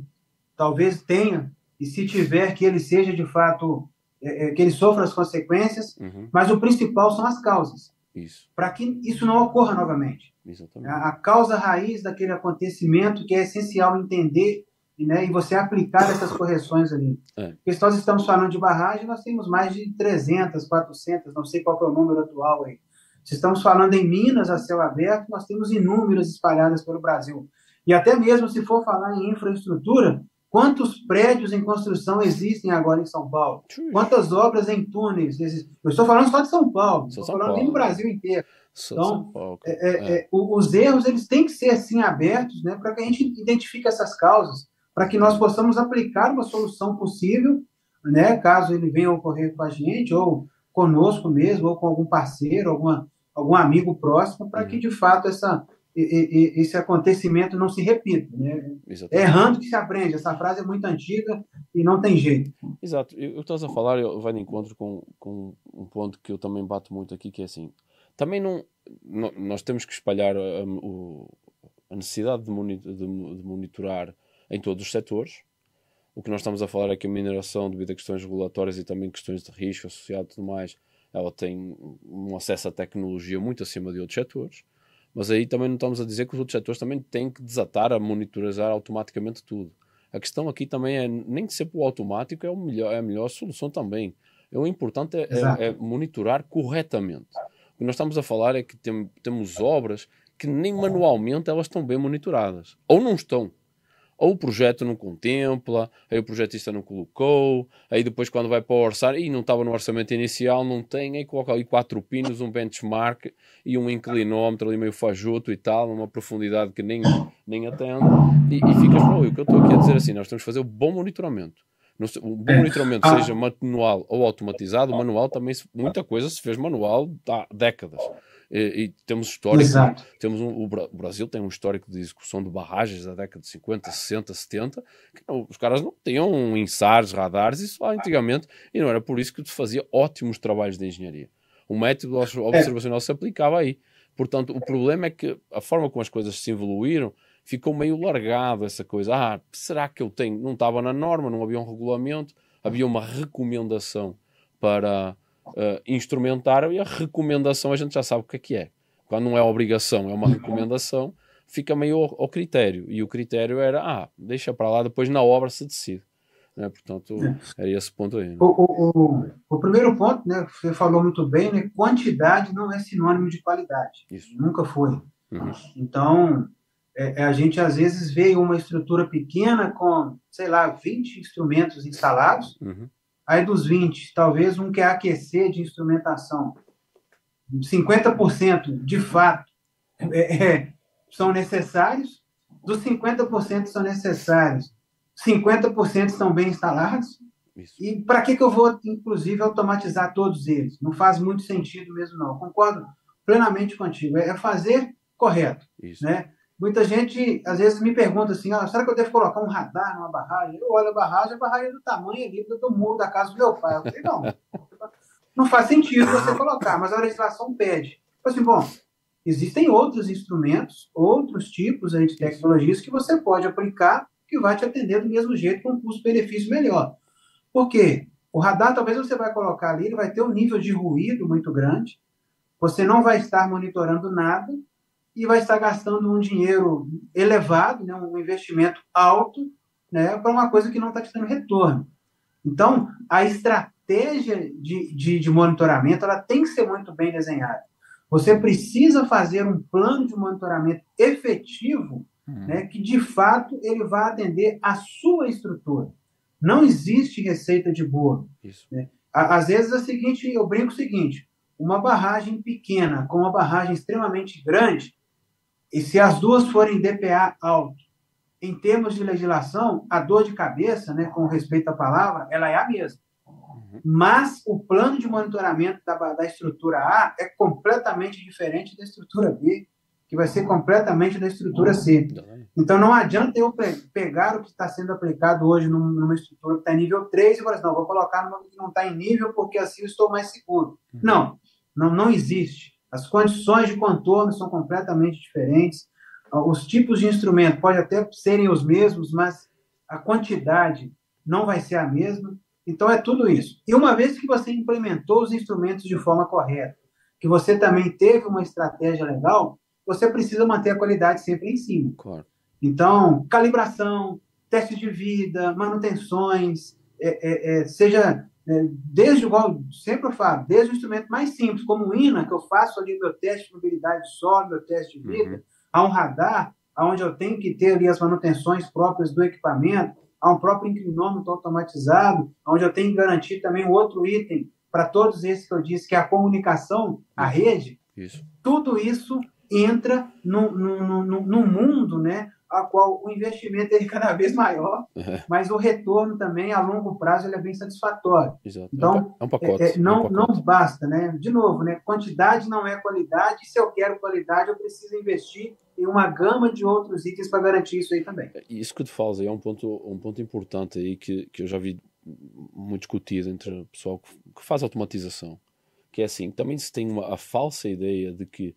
Talvez tenha, e se tiver, que ele seja, de fato, que ele sofra as consequências, mas o principal são as causas. Isso. Para que isso não ocorra novamente. Exatamente. A causa raiz daquele acontecimento que é essencial entender né, e você aplicar essas correções ali. Porque se nós estamos falando de barragem, nós temos mais de 300, 400, não sei qual que é o número atual aí. Se estamos falando em minas a céu aberto, nós temos inúmeras espalhadas pelo Brasil. E até mesmo se for falar em infraestrutura, quantos prédios em construção existem agora em São Paulo? Quantas obras em túneis existem? Eu estou falando só de São Paulo, estou falando nem no Brasil inteiro. Então, os erros eles têm que ser assim abertos, né, para que a gente identifique essas causas, para que nós possamos aplicar uma solução possível, né, caso ele venha ocorrer com a gente, ou conosco mesmo, ou com algum parceiro, algum amigo próximo, para que, de fato, esse acontecimento não se repita. Né? É errando que se aprende. Essa frase é muito antiga e não tem jeito. Exato. Eu estás a falar, vai de encontro com um ponto que eu também bato muito aqui, que é assim, também nós temos que espalhar a necessidade de monitorar em todos os setores. O que nós estamos a falar é que a mineração, devido a questões regulatórias e também questões de risco associado e tudo mais, ela tem um acesso à tecnologia muito acima de outros setores. Mas aí também não estamos a dizer que os outros setores também têm que desatar a monitorizar automaticamente tudo. A questão aqui também é nem sempre o automático é a melhor solução também. O importante é monitorar corretamente. O que nós estamos a falar é que temos obras que nem manualmente elas estão bem monitoradas. Ou não estão. Ou o projeto não contempla, aí o projetista não colocou, aí depois quando vai para o orçar, e não estava no orçamento inicial, não tem, aí coloca ali 4 pinos, um benchmark e um inclinómetro ali meio fajuto e tal, numa profundidade que nem atende, e ficas, o que eu estou aqui a dizer assim, nós temos que fazer o bom monitoramento. O bom monitoramento, seja manual ou automatizado, o manual também, muita coisa se fez manual há décadas. E temos histórico, o Brasil tem um histórico de execução de barragens da década de 50, 60, 70, que os caras não tinham INSARs, radares, isso lá antigamente, e não era por isso que se fazia ótimos trabalhos de engenharia. O método observacional se aplicava aí. Portanto, o problema é que a forma como as coisas se evoluíram ficou meio largado essa coisa. Será que eu tenho? Não estava na norma, não havia um regulamento, havia uma recomendação para instrumentar, e a recomendação a gente já sabe o que é. Quando não é obrigação, é uma recomendação, fica meio ao critério. E o critério era, deixa para lá, depois na obra se decide. Né? Portanto, era esse ponto aí. Né? O primeiro ponto, né, você falou muito bem, né, quantidade não é sinônimo de qualidade. Isso. Nunca foi. Então, a gente às vezes vê uma estrutura pequena com, sei lá, 20 instrumentos instalados, aí dos 20, talvez um quer aquecer de instrumentação. 50% de fato são necessários, dos 50% são necessários, 50% estão bem instalados. Isso. E para que eu vou, inclusive, automatizar todos eles? Não faz muito sentido mesmo, não. Concordo plenamente contigo. É fazer correto. Isso. Né? Muita gente, às vezes, me pergunta assim, será que eu devo colocar um radar numa barragem? Eu olho a barragem é do tamanho ali do muro da casa do meu pai. Eu falei, não faz sentido você colocar, mas a legislação pede. Eu falei assim, bom, existem outros instrumentos, outros tipos aí de tecnologias que você pode aplicar que vai te atender do mesmo jeito com um custo-benefício melhor. Por quê? O radar, talvez você vai colocar ali, ele vai ter um nível de ruído muito grande, você não vai estar monitorando nada e vai estar gastando um dinheiro elevado, né, um investimento alto, né, para uma coisa que não está te dando retorno. Então, a estratégia de monitoramento ela tem que ser muito bem desenhada. Você precisa fazer um plano de monitoramento efetivo, né, que, de fato, ele vai atender a sua estrutura. Não existe receita de bolo. Né? Às vezes é o seguinte, eu brinco o seguinte, uma barragem pequena com uma barragem extremamente grande, e se as duas forem DPA alto, em termos de legislação, a dor de cabeça, né, com respeito à palavra, ela é a mesma. Mas o plano de monitoramento da estrutura A é completamente diferente da estrutura B, que vai ser completamente da estrutura C. Então, não adianta eu pegar o que está sendo aplicado hoje numa estrutura que está em nível 3 e falar assim, não, vou colocar numa que não está em nível porque assim eu estou mais seguro. Não existe. As condições de contorno são completamente diferentes. Os tipos de instrumento podem até serem os mesmos, mas a quantidade não vai ser a mesma. Então, é tudo isso. E uma vez que você implementou os instrumentos de forma correta, que você também teve uma estratégia legal, você precisa manter a qualidade sempre em cima. Claro. Então, calibração, teste de vida, manutenções, seja desde igual, sempre eu falo, desde o instrumento mais simples, como o INA, que eu faço ali meu teste de mobilidade de solo, meu teste de vida, a um radar, onde eu tenho que ter ali as manutenções próprias do equipamento, há um próprio inclinômetro automatizado, onde eu tenho que garantir também um outro item para todos esses que eu disse, que é a comunicação, a rede. Tudo isso entra num mundo, né, a qual o investimento é cada vez maior, mas o retorno também a longo prazo ele é bem satisfatório. Exato. Então, é um pacote. Não basta, né? De novo, né? Quantidade não é qualidade, e se eu quero qualidade, eu preciso investir em uma gama de outros itens para garantir isso aí também. Isso que tu falas aí é um ponto importante aí que eu já vi muito discutido entre o pessoal que faz automatização, que é assim, também se tem a falsa ideia de que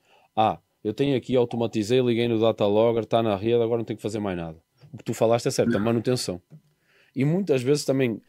eu tenho aqui, automatizei, liguei no data logger, está na rede, agora não tenho que fazer mais nada. O que tu falaste é certo, a manutenção. E muitas vezes também,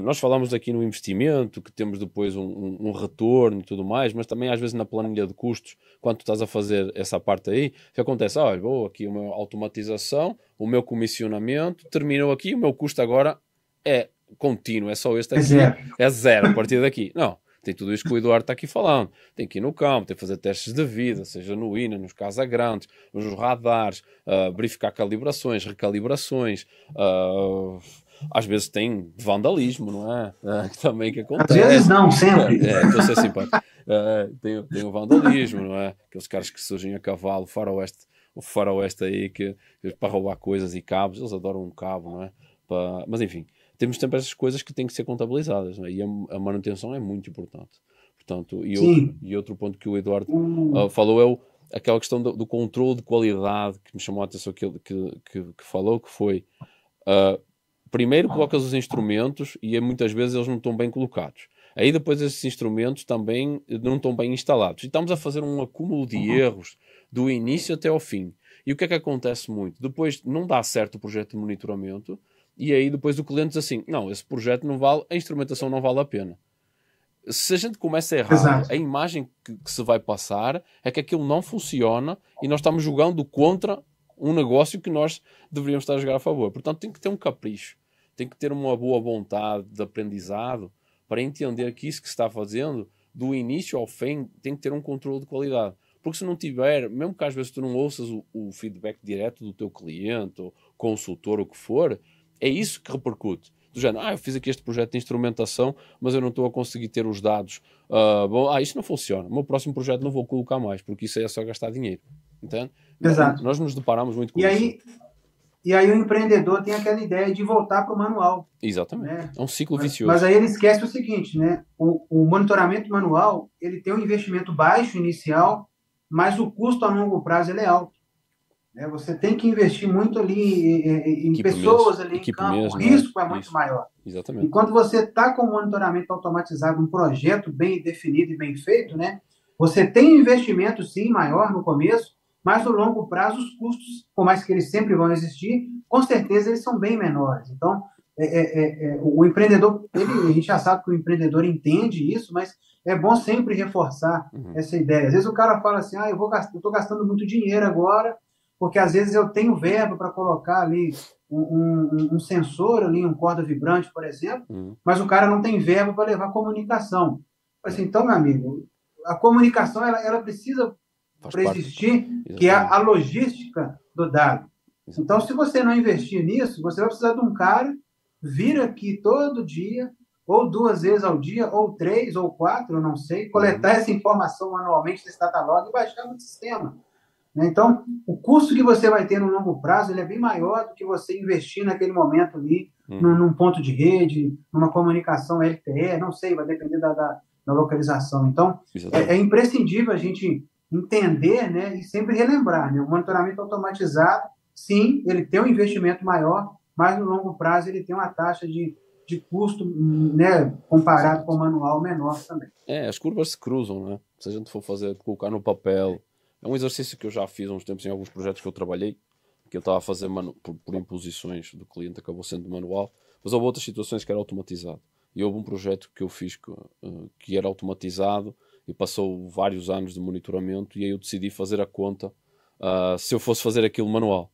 nós falamos aqui no investimento, que temos depois um retorno e tudo mais, mas também às vezes na planilha de custos, quando tu estás a fazer essa parte aí, o que acontece? Olha, vou aqui a minha automatização, o meu comissionamento, terminou aqui, o meu custo agora é contínuo, é só este aqui, é zero a partir daqui. Não. Tem tudo isso que o Eduardo está aqui falando. Tem que ir no campo, tem que fazer testes de vida, seja no INA, nos casagrandes, nos radares, verificar calibrações, recalibrações. Às vezes tem vandalismo, não é? Também que acontece. Às vezes não, sempre. Estou a ser simpático. Tem o vandalismo, não é? Aqueles caras que surgem a cavalo, o faroeste aí, que para roubar coisas e cabos, eles adoram um cabo, não é? Mas enfim, temos sempre essas coisas que têm que ser contabilizadas, não é? E a manutenção é muito importante. Portanto, e outro ponto que o Eduardo falou é aquela questão do controle de qualidade, que me chamou a atenção que falou, que foi primeiro colocas os instrumentos e muitas vezes eles não estão bem colocados. Aí depois esses instrumentos também não estão bem instalados. E estamos a fazer um acúmulo de erros do início até ao fim. E o que é que acontece muito? Depois não dá certo o projeto de monitoramento e aí depois o cliente diz assim, não, esse projeto não vale, a instrumentação não vale a pena. Se a gente começa a errar, a imagem que se vai passar é que aquilo não funciona e nós estamos jogando contra um negócio que nós deveríamos estar a jogar a favor. Portanto, tem que ter um capricho, tem que ter uma boa vontade de aprendizado para entender que isso que se está fazendo, do início ao fim, tem que ter um controle de qualidade. Porque se não tiver, mesmo que às vezes tu não ouças o feedback direto do teu cliente, ou consultor, ou o que for, é isso que repercute. Do género, eu fiz aqui este projeto de instrumentação, mas eu não estou a conseguir ter os dados. Isso não funciona. O meu próximo projeto não vou colocar mais, porque isso é só gastar dinheiro. Entende? Exato. Nós nos deparamos muito com isso. E aí o empreendedor tem aquela ideia de voltar para o manual. Exatamente. Né? É um ciclo vicioso. Mas aí ele esquece o seguinte, né? O monitoramento manual, ele tem um investimento baixo inicial, mas o custo a longo prazo ele é alto. Você tem que investir muito ali em pessoas ali em campo, o risco é muito maior. Exatamente. E quando você está com o monitoramento automatizado, um projeto bem definido e bem feito, né, você tem um investimento sim maior no começo, mas no longo prazo os custos, por mais que eles sempre vão existir, com certeza eles são bem menores. Então, o empreendedor, a gente já sabe que o empreendedor entende isso, mas é bom sempre reforçar essa ideia. Às vezes o cara fala assim, eu estou gastando muito dinheiro agora, porque às vezes eu tenho verba para colocar ali um sensor, ali, um corda vibrante, por exemplo, mas o cara não tem verba para levar comunicação. Assim, então, meu amigo, a comunicação ela precisa para existir, que é a logística do dado. Então, se você não investir nisso, você vai precisar de um cara vir aqui todo dia, ou 2 vezes ao dia, ou 3, ou 4, eu não sei, coletar essa informação manualmente desse datalog e baixar no sistema. Então, o custo que você vai ter no longo prazo ele é bem maior do que você investir naquele momento ali, num ponto de rede, numa comunicação LTE, não sei, vai depender da localização. Então, é imprescindível a gente entender, né, e sempre relembrar, né, o monitoramento automatizado, sim, ele tem um investimento maior, mas no longo prazo ele tem uma taxa de custo, né, comparado com o manual menor também. As curvas se cruzam, né? Se a gente for colocar no papel. É um exercício que eu já fiz há uns tempos em alguns projetos que eu trabalhei, que eu estava a fazer por imposições do cliente, acabou sendo manual, mas houve outras situações que era automatizado. E houve um projeto que eu fiz que era automatizado e passou vários anos de monitoramento e aí eu decidi fazer a conta se eu fosse fazer aquilo manual.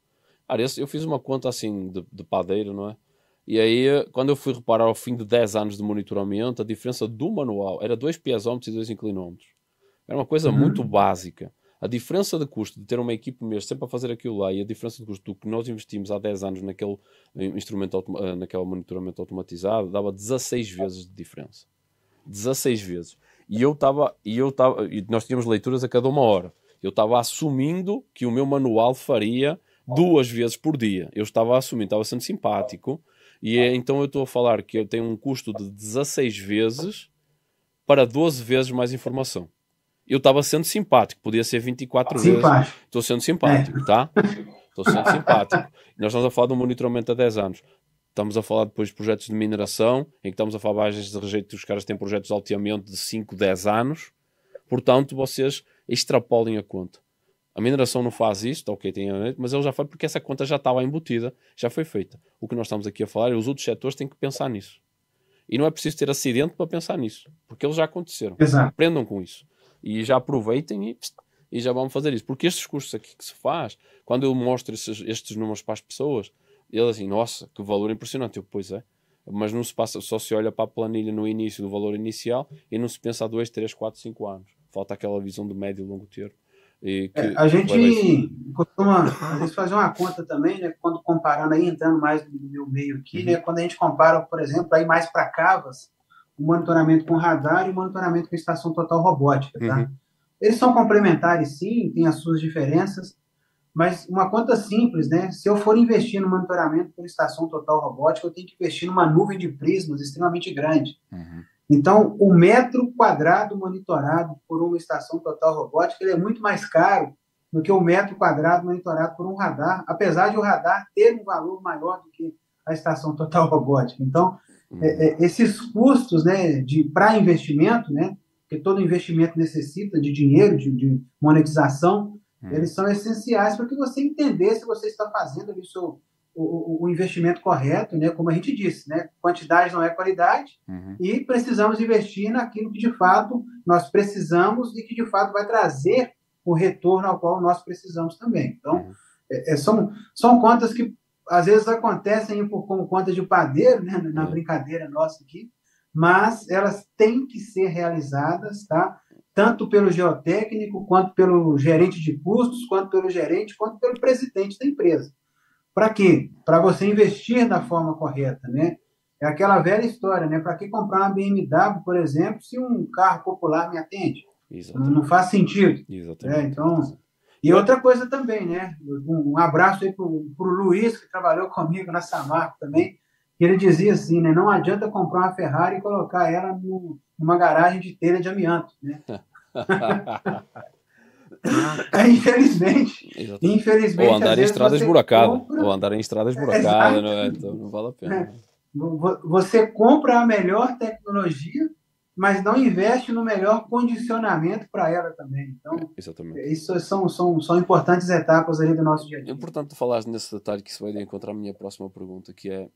Eu fiz uma conta assim de padeiro, não é? E aí, quando eu fui reparar ao fim de 10 anos de monitoramento, a diferença do manual era 2 piezómetros e 2 inclinómetros. Era uma coisa muito básica. A diferença de custo de ter uma equipe mesmo sempre a fazer aquilo lá e a diferença de custo do que nós investimos há 10 anos naquele instrumento, naquele monitoramento automatizado, dava 16 vezes de diferença. 16 vezes. E nós tínhamos leituras a cada 1 hora. Eu estava assumindo que o meu manual faria 2 vezes por dia. Eu estava assumindo, estava sendo simpático. E então eu estou a falar que eu tenho um custo de 16 vezes para 12 vezes mais informação. Eu estava sendo simpático, podia ser 24 vezes. Estou sendo simpático, tá? Estou sendo simpático. Nós estamos a falar de um monitoramento há 10 anos. Estamos a falar depois de projetos de mineração, em que estamos a falar de rejeito, os caras têm projetos de alteamento de 5, 10 anos. Portanto, vocês extrapolem a conta. A mineração não faz isto, ok, mas ele já foi porque essa conta já estava embutida, já foi feita. O que nós estamos aqui a falar é os outros setores têm que pensar nisso. E não é preciso ter acidente para pensar nisso, porque eles já aconteceram. Exato. Aprendam com isso. E já aproveitem e já vão fazer isso. Porque estes cursos aqui que se faz, quando eu mostro estes números para as pessoas, eles assim, nossa, que valor impressionante. Eu, pois é. Mas não se passa, só se olha para a planilha no início do valor inicial e não se pensa a 2, 3, 4, 5 anos. Falta aquela visão de médio e longo termo. A gente costuma, às vezes, fazer uma conta também, né, quando comparando, aí entrando mais no meu meio aqui, né, quando a gente compara, por exemplo, aí mais para cavas, o monitoramento com radar e o monitoramento com estação total robótica. Tá? Eles são complementares, sim, têm as suas diferenças, mas uma conta simples, né? Se eu for investir no monitoramento por estação total robótica, eu tenho que investir numa nuvem de prismas extremamente grande. Então, o metro quadrado monitorado por uma estação total robótica ele é muito mais caro do que o metro quadrado monitorado por um radar, apesar de o radar ter um valor maior do que a estação total robótica. Então, esses custos, né, para investimento, né, porque todo investimento necessita de dinheiro, de monetização, eles são essenciais para que você entender se você está fazendo ali o investimento correto, né? Como a gente disse, né? Quantidade não é qualidade e precisamos investir naquilo que de fato nós precisamos e que de fato vai trazer o retorno ao qual nós precisamos também. Então, são contas que às vezes acontecem como contas de padeiro, né? Na brincadeira nossa aqui, mas elas têm que ser realizadas, tá? Tanto pelo geotécnico, quanto pelo gerente de custos, quanto pelo gerente, quanto pelo presidente da empresa. Para quê? Para você investir da forma correta, né? É aquela velha história, né? Para que comprar uma BMW, por exemplo, se um carro popular me atende? Não faz sentido. Exatamente. Então, e outra coisa também, né? Um abraço aí para o Luiz, que trabalhou comigo na Samarco também, que ele dizia assim, né? Não adianta comprar uma Ferrari e colocar ela numa garagem de telha de amianto, né? Infelizmente. Ou andar em estradas esburacadas. Ou andar em estradas esburacadas, não é? Então não vale a pena. Você compra a melhor tecnologia, mas não investe no melhor condicionamento para ela também. Então, isso são importantes etapas ali do nosso dia a dia. É importante tu falares nesse detalhe que isso vai de encontrar a minha próxima pergunta, que é,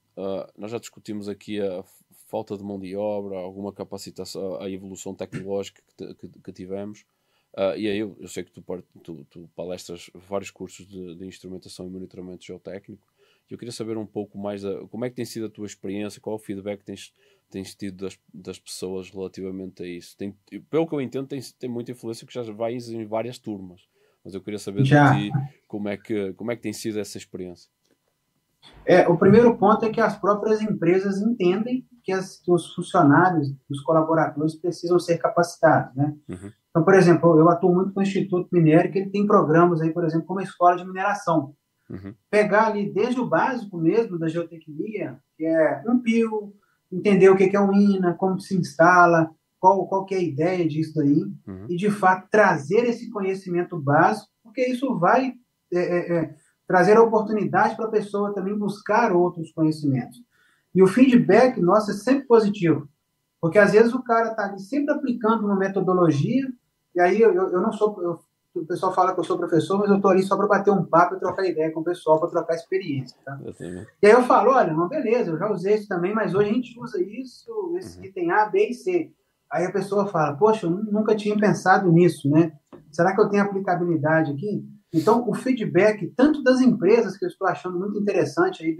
nós já discutimos aqui a falta de mão de obra, alguma capacitação, a evolução tecnológica que tivemos. E aí eu sei que tu palestras vários cursos de instrumentação e monitoramento geotécnico. Eu queria saber um pouco mais como é que tem sido a tua experiência, qual é o feedback que tens tido das pessoas relativamente a isso. Pelo que eu entendo, tem muita influência que já vai em várias turmas. Mas eu queria saber de ti como é que tem sido essa experiência. O primeiro ponto é que as próprias empresas entendem que os funcionários, os colaboradores precisam ser capacitados, né? Então, por exemplo, eu atuo muito com o Instituto Minério, que ele tem programas aí, por exemplo, como a escola de mineração. Pegar ali desde o básico mesmo da geotecnia, que é um pio, entender o que é um INA, como se instala, qual que é a ideia disso aí, e de fato trazer esse conhecimento básico, porque isso vai trazer a oportunidade para a pessoa também buscar outros conhecimentos. E o feedback nosso é sempre positivo, porque às vezes o cara está sempre aplicando uma metodologia, e aí eu não sou... O pessoal fala que eu sou professor, mas eu estou ali só para bater um papo e trocar ideia com o pessoal, para trocar experiência. Tá? E aí eu falo, olha, não, beleza, eu já usei isso também, mas hoje a gente usa isso, esse item A, B e C. Aí a pessoa fala, poxa, eu nunca tinha pensado nisso, né? Será que eu tenho aplicabilidade aqui? Então, o feedback, tanto das empresas, que eu estou achando muito interessante aí,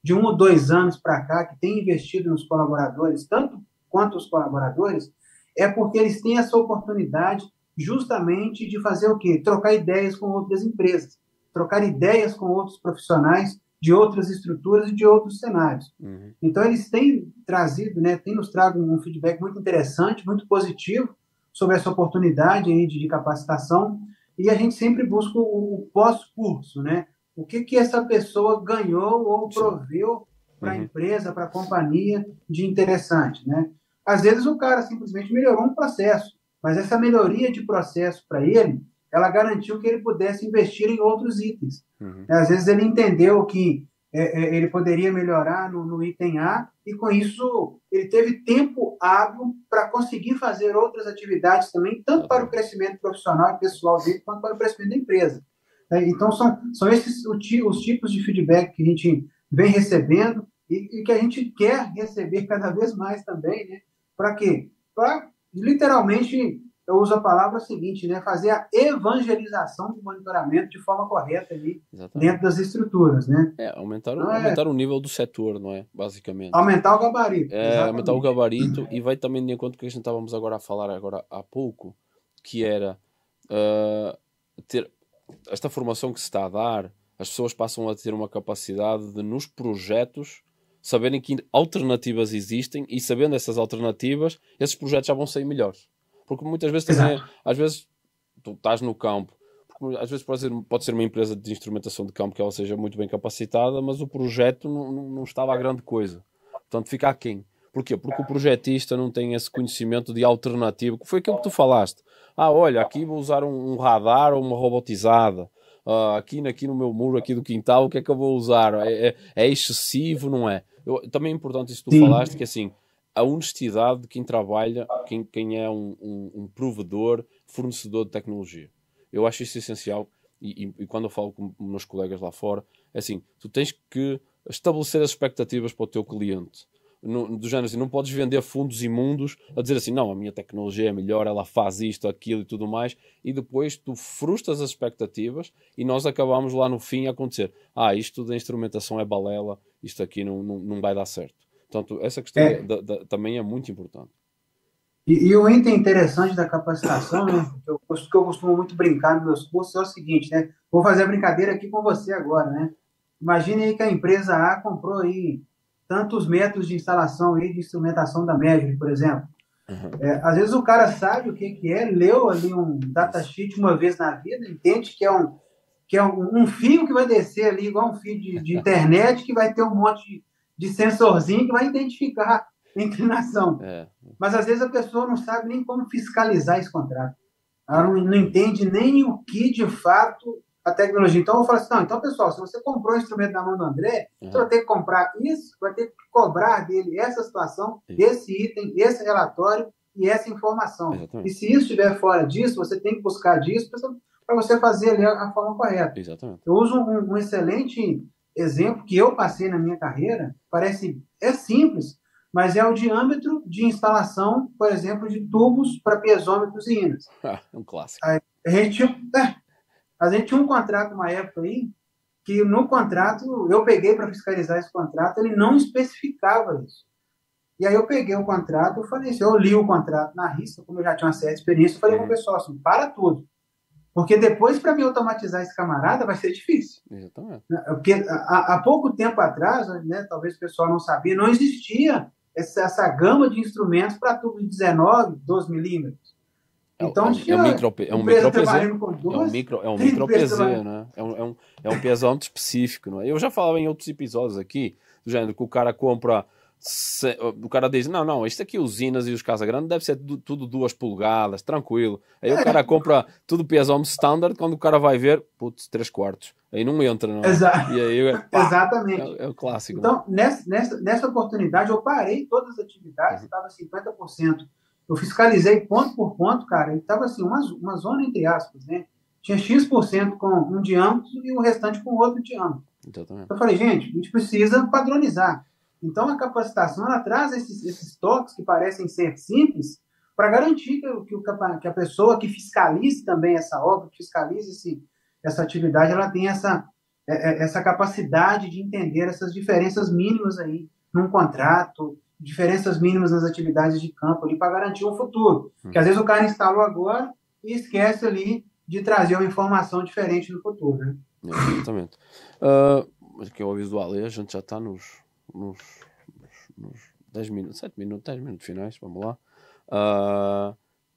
de 1 ou 2 anos para cá, que tem investido nos colaboradores, tanto quanto os colaboradores, é porque eles têm essa oportunidade justamente de fazer o quê? Trocar ideias com outras empresas, trocar ideias com outros profissionais de outras estruturas e de outros cenários. Então, eles têm trazido, né, têm nos trago um feedback muito interessante, muito positivo sobre essa oportunidade aí de capacitação, e a gente sempre busca o pós-curso, né? O que essa pessoa ganhou ou proveu para a empresa, para a companhia de interessante, né? Às vezes o cara simplesmente melhorou um processo, mas essa melhoria de processo para ele, ela garantiu que ele pudesse investir em outros itens. Às vezes ele entendeu que ele poderia melhorar no item A e, com isso, ele teve tempo hábil para conseguir fazer outras atividades também, tanto para o crescimento profissional e pessoal dele, quanto para o crescimento da empresa. Então, são esses os tipos de feedback que a gente vem recebendo e que a gente quer receber cada vez mais também, né? Para quê? Para, literalmente, eu uso a palavra seguinte, né? Fazer a evangelização do monitoramento de forma correta ali dentro das estruturas, né? Aumentar o nível do setor, não é? Basicamente. Aumentar o gabarito. Aumentar o gabarito, e vai também de encontro que a gente estávamos agora a falar há pouco, que era ter esta formação que se está a dar, as pessoas passam a ter uma capacidade de, nos projetos, saberem que alternativas existem, e sabendo essas alternativas, esses projetos já vão sair melhores. Porque muitas vezes também, às vezes tu estás no campo, porque às vezes pode ser uma empresa de instrumentação de campo que ela seja muito bem capacitada, mas o projeto não estava a grande coisa. Portanto, fica aquém. Porquê? Porque o projetista não tem esse conhecimento de alternativa, que foi aquilo que tu falaste. Olha, aqui vou usar um radar ou uma robotizada. Aqui no meu muro aqui do quintal, o que é que eu vou usar? É excessivo, não é? Também é importante isso que tu falaste, que assim, a honestidade de quem trabalha, quem é um provedor, fornecedor de tecnologia. Eu acho isso essencial, e quando eu falo com meus colegas lá fora, é assim, tu tens que estabelecer as expectativas para o teu cliente. Do género assim, não podes vender fundos imundos a dizer assim, não, a minha tecnologia é melhor, ela faz isto, aquilo e tudo mais, e depois tu frustras as expectativas e nós acabamos lá no fim a acontecer, isto da instrumentação é balela, isto aqui não vai dar certo. Portanto, essa questão também é muito importante. E o item interessante da capacitação, né, que eu costumo muito brincar nos meus cursos, é o seguinte, né? Vou fazer a brincadeira aqui com você agora, né? Imagine aí que a empresa A comprou aí tantos metros de instalação aí de instrumentação da Magic, por exemplo. Às vezes o cara sabe o que é, leu ali um datasheet uma vez na vida, entende que é um fio que vai descer ali, igual um fio de internet, que vai ter um monte de sensorzinho que vai identificar a inclinação. Mas às vezes a pessoa não sabe nem como fiscalizar esse contrato. Ela não entende nem o que de fato a tecnologia. Então eu falo assim, então pessoal, se você comprou o instrumento na mão do André, você vai ter que comprar isso, vai ter que cobrar dele essa situação, esse item, esse relatório e essa informação. E se isso estiver fora disso, você tem que buscar disso para você fazer ali a forma correta. Eu uso um excelente exemplo que eu passei na minha carreira, é simples, mas é o diâmetro de instalação, por exemplo, de tubos para piezômetros e ímãs. Um clássico. A gente tinha um contrato uma época aí, que no contrato, eu peguei para fiscalizar esse contrato, ele não especificava isso. E aí eu peguei o contrato, eu falei assim, eu li o contrato na risca, como eu já tinha uma certa experiência, eu falei com o pessoal assim, para tudo. Porque depois, para mim automatizar esse camarada, vai ser difícil. Exatamente. Porque há pouco tempo atrás, né, talvez o pessoal não sabia, não existia essa gama de instrumentos para tubo de 19, 12 milímetros. Então, é um micro PZ, né? É um pesômetro específico, não é? Eu já falava em outros episódios aqui, do género que o cara compra, o cara diz, não, isto aqui, usinas e os Casagrande deve ser tudo 2 polegadas, tranquilo. Aí o cara compra tudo pesômetro standard, quando o cara vai ver, 3/4. Aí não entra, não é? Exato. E aí, exatamente. É o clássico. Então, nessa oportunidade, eu parei todas as atividades, estava 50%. Eu fiscalizei ponto por ponto, cara, e estava assim, uma zona entre aspas, né? Tinha X% com um diâmetro e o restante com outro diâmetro. Então, eu falei, gente, a gente precisa padronizar. Então, a capacitação, ela traz esses toques que parecem ser simples para garantir que a pessoa que fiscalize também essa obra, que fiscalize essa atividade ela tem essa capacidade de entender essas diferenças mínimas aí num contrato, diferenças mínimas nas atividades de campo ali para garantir um futuro. Porque às vezes o cara instalou agora e esquece ali de trazer uma informação diferente no futuro, né? Exatamente. Aqui é o aviso do Ale, a gente já está nos 10 minutos, 7 minutos, 10 minutos finais, vamos lá.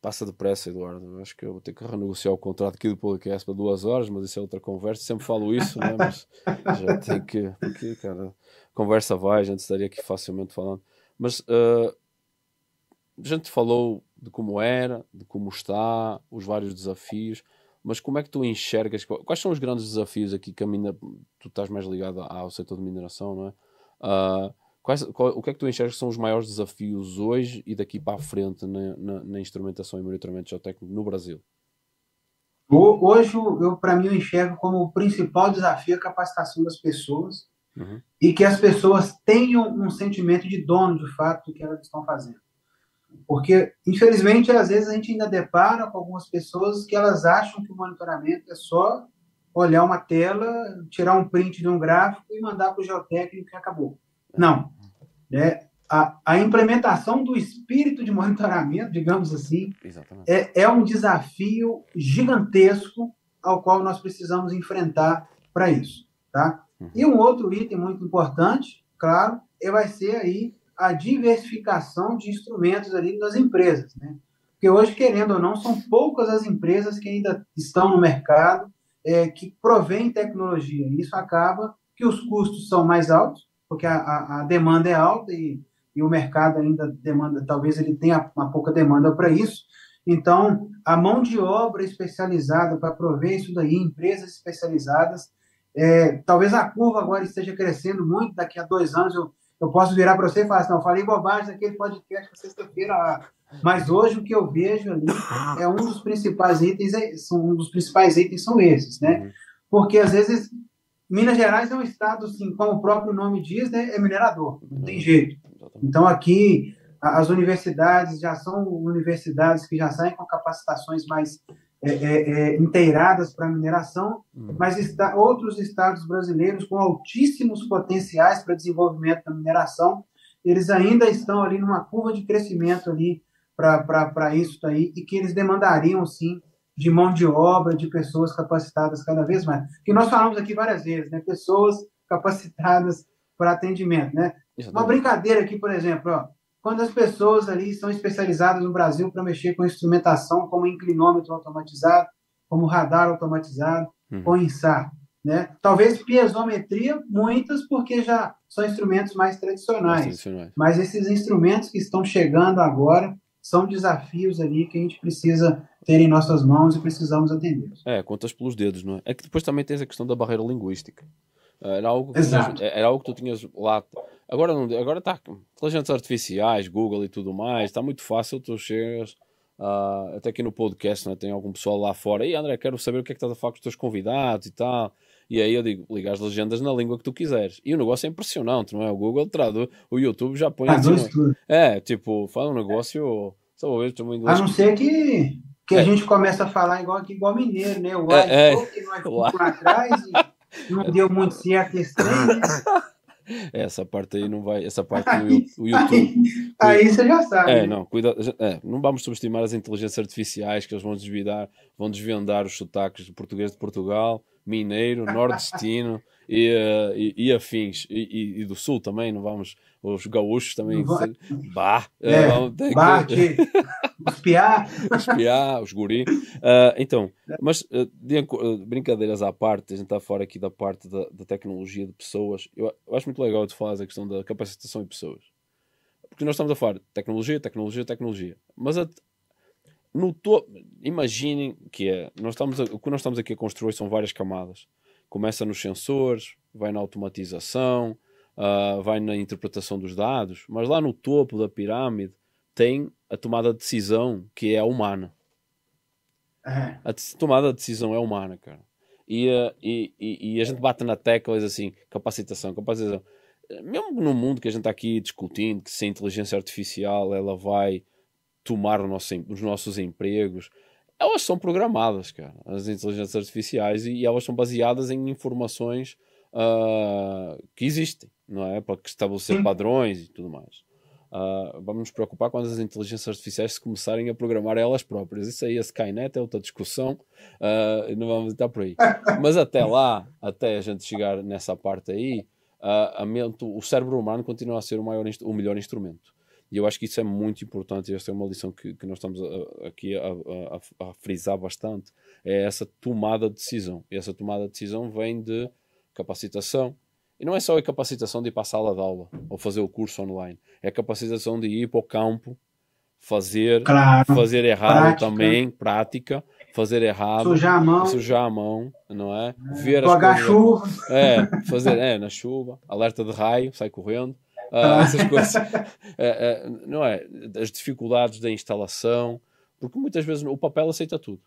Passa depressa, Eduardo. Acho que eu vou ter que renegociar o contrato aqui do podcast para 2 horas, mas isso é outra conversa. Sempre falo isso, né? Mas já tem que. Porque, cara, conversa vai, a gente estaria aqui facilmente falando. Mas a gente falou de como era, de como está, os vários desafios. Mas como é que tu enxergas? Quais são os grandes desafios aqui que tu estás mais ligado ao setor de mineração, não é? O que é que tu enxergas que são os maiores desafios hoje e daqui para a frente na instrumentação e monitoramento geotécnico no Brasil? Hoje, para mim, eu enxergo como o principal desafio a capacitação das pessoas e que as pessoas tenham um sentimento de dono, de fato, do que elas estão fazendo. Porque, infelizmente, às vezes a gente ainda depara com algumas pessoas que elas acham que o monitoramento é só olhar uma tela, tirar um print de um gráfico e mandar para o geotécnico e acabou. Não. A implementação do espírito de monitoramento, digamos assim, é um desafio gigantesco ao qual nós precisamos enfrentar para isso. Tá? E um outro item muito importante, claro, vai ser aí a diversificação de instrumentos ali das empresas, né? Porque hoje, querendo ou não, são poucas as empresas que ainda estão no mercado que provém tecnologia. E isso acaba que os custos são mais altos, porque a demanda é alta e o mercado ainda demanda, talvez ele tenha uma pouca demanda para isso. Então, a mão de obra especializada para prover isso daí, empresas especializadas, talvez a curva agora esteja crescendo muito, daqui a 2 anos eu posso virar para você e falar assim, não, eu falei bobagem naquele podcast na sexta-feira lá. Mas hoje o que eu vejo ali é um dos principais itens, são esses, né? Porque às vezes Minas Gerais é um estado, assim, como o próprio nome diz, né, é minerador, não tem jeito. Então aqui as universidades já são universidades que já saem com capacitações mais inteiradas para mineração, mas outros estados brasileiros com altíssimos potenciais para desenvolvimento da mineração, eles ainda estão ali numa curva de crescimento ali para isso daí, e que eles demandariam, sim, de mão de obra, de pessoas capacitadas cada vez mais. Que nós falamos aqui várias vezes, né? Pessoas capacitadas para atendimento, né? Uma brincadeira aqui, por exemplo, quando as pessoas ali são especializadas no Brasil para mexer com instrumentação, como inclinômetro automatizado, como radar automatizado, com INSAR, né? Talvez piezometria, muitas, porque já são instrumentos mais tradicionais. Mas esses instrumentos que estão chegando agora são desafios ali que a gente precisa ter em nossas mãos e precisamos atender. Contas pelos dedos, não é? É que depois também tens a questão da barreira linguística. Era algo que tu tinhas lá. Agora está inteligências artificiais, Google e tudo mais, está muito fácil, tu chegas, até aqui no podcast, né, tem algum pessoal lá fora, e André, quero saber o que é que estás a falar com os teus convidados e tal. E aí eu digo, liga as legendas na língua que tu quiseres. E o negócio é impressionante, não é? O Google traduz, o YouTube já põe assim, tipo, fala um negócio, só vou ver o inglês. A não ser que a gente começa a falar igual mineiro, né? O ai, que nós fomos lá atrás e não deu muito certo esse trem, né? Essa parte aí não vai. Essa parte o YouTube. Aí você já sabe. Né? Não, não vamos subestimar as inteligências artificiais que eles vão desvendar os sotaques de português de Portugal, mineiro, nordestino e afins. E do sul também, não vamos. Os gaúchos também. Os piá. Os guri. Então, mas brincadeiras à parte, a gente está fora aqui da parte da tecnologia de pessoas. Eu acho muito legal tu falares a questão da capacitação de pessoas. Porque nós estamos a falar de tecnologia. Mas imaginem que o que nós estamos aqui a construir são várias camadas. Começa nos sensores, vai na automatização, vai na interpretação dos dados, mas lá no topo da pirâmide tem a tomada de decisão, que é humana. A tomada de decisão é humana, cara. E a gente bate na tecla assim, capacitação. Mesmo no mundo que a gente está aqui discutindo, que se a inteligência artificial ela vai tomar os nossos empregos, Elas são programadas, cara, as inteligências artificiais, e elas são baseadas em informações que existem, não é? Para estabelecer padrões e tudo mais. Vamos nos preocupar quando as inteligências artificiais se começarem a programar elas próprias. Isso aí, a Skynet é outra discussão, não vamos estar por aí. Mas até lá, até a gente chegar nessa parte aí, o cérebro humano continua a ser o melhor instrumento. E eu acho que isso é muito importante, e esta é uma lição que nós estamos aqui a frisar bastante, é essa tomada de decisão. E essa tomada de decisão vem de capacitação. E não é só a capacitação de ir para a sala de aula ou fazer o curso online. É a capacitação de ir para o campo, fazer errado também, prática, fazer errado, sujar a mão, não é? Ver as coisas, chuva. Fazer na chuva, alerta de raio, sai correndo. Essas coisas, não é? As dificuldades da instalação, porque muitas vezes o papel aceita tudo.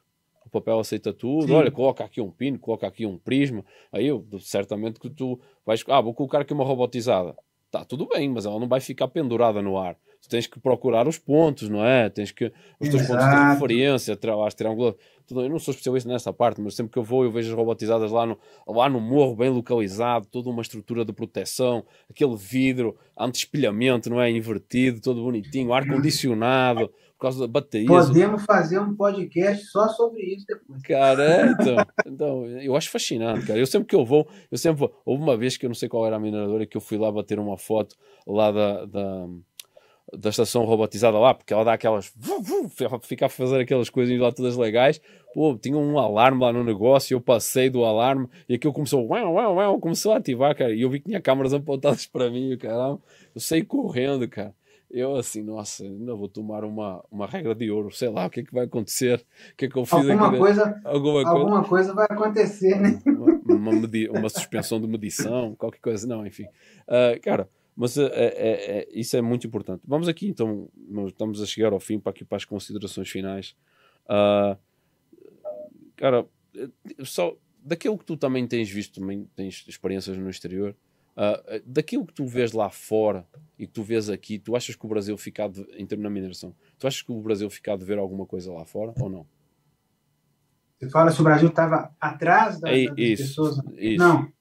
O papel aceita tudo. Sim. Olha, coloca aqui um pino, coloca aqui um prisma. Aí certamente que tu vais, vou colocar aqui uma robotizada. Tá, tudo bem, mas ela não vai ficar pendurada no ar. Tu tens que procurar os pontos, não é? Tens que os teus pontos de referência, as triângulos. Eu não sou especialista nessa parte, mas sempre que eu vejo as robotizadas lá no morro, bem localizado, toda uma estrutura de proteção, aquele vidro anti-espelhamento, não é? Invertido, todo bonitinho, ar-condicionado, por causa da bateria. Podemos fazer um podcast só sobre isso depois. Cara, então eu acho fascinante, cara. Eu sempre vou. Houve uma vez que eu não sei qual era a mineradora, que eu fui lá bater uma foto lá da estação robotizada lá, porque ela dá aquelas... fica a fazer aquelas coisas lá todas legais. Pô, tinha um alarme lá no negócio, eu passei do alarme e aquilo começou a ativar, cara, e eu vi que tinha câmaras apontadas para mim, caramba. Eu saí correndo, cara. Eu assim, nossa, ainda vou tomar uma regra de ouro, sei lá o que é que vai acontecer, o que é que eu fiz alguma coisa vai acontecer, né? Uma suspensão de medição, qualquer coisa, não, enfim. Cara, mas isso é muito importante. Vamos aqui, então, nós estamos a chegar ao fim, para as considerações finais. Cara, só daquilo que tu também tens visto, também tens experiências no exterior, daquilo que tu vês lá fora e que tu vês aqui, tu achas que o Brasil fica em termos da mineração, tu achas que o Brasil fica a dever alguma coisa lá fora ou não? Você fala se o Brasil estava atrás das pessoas? Isso.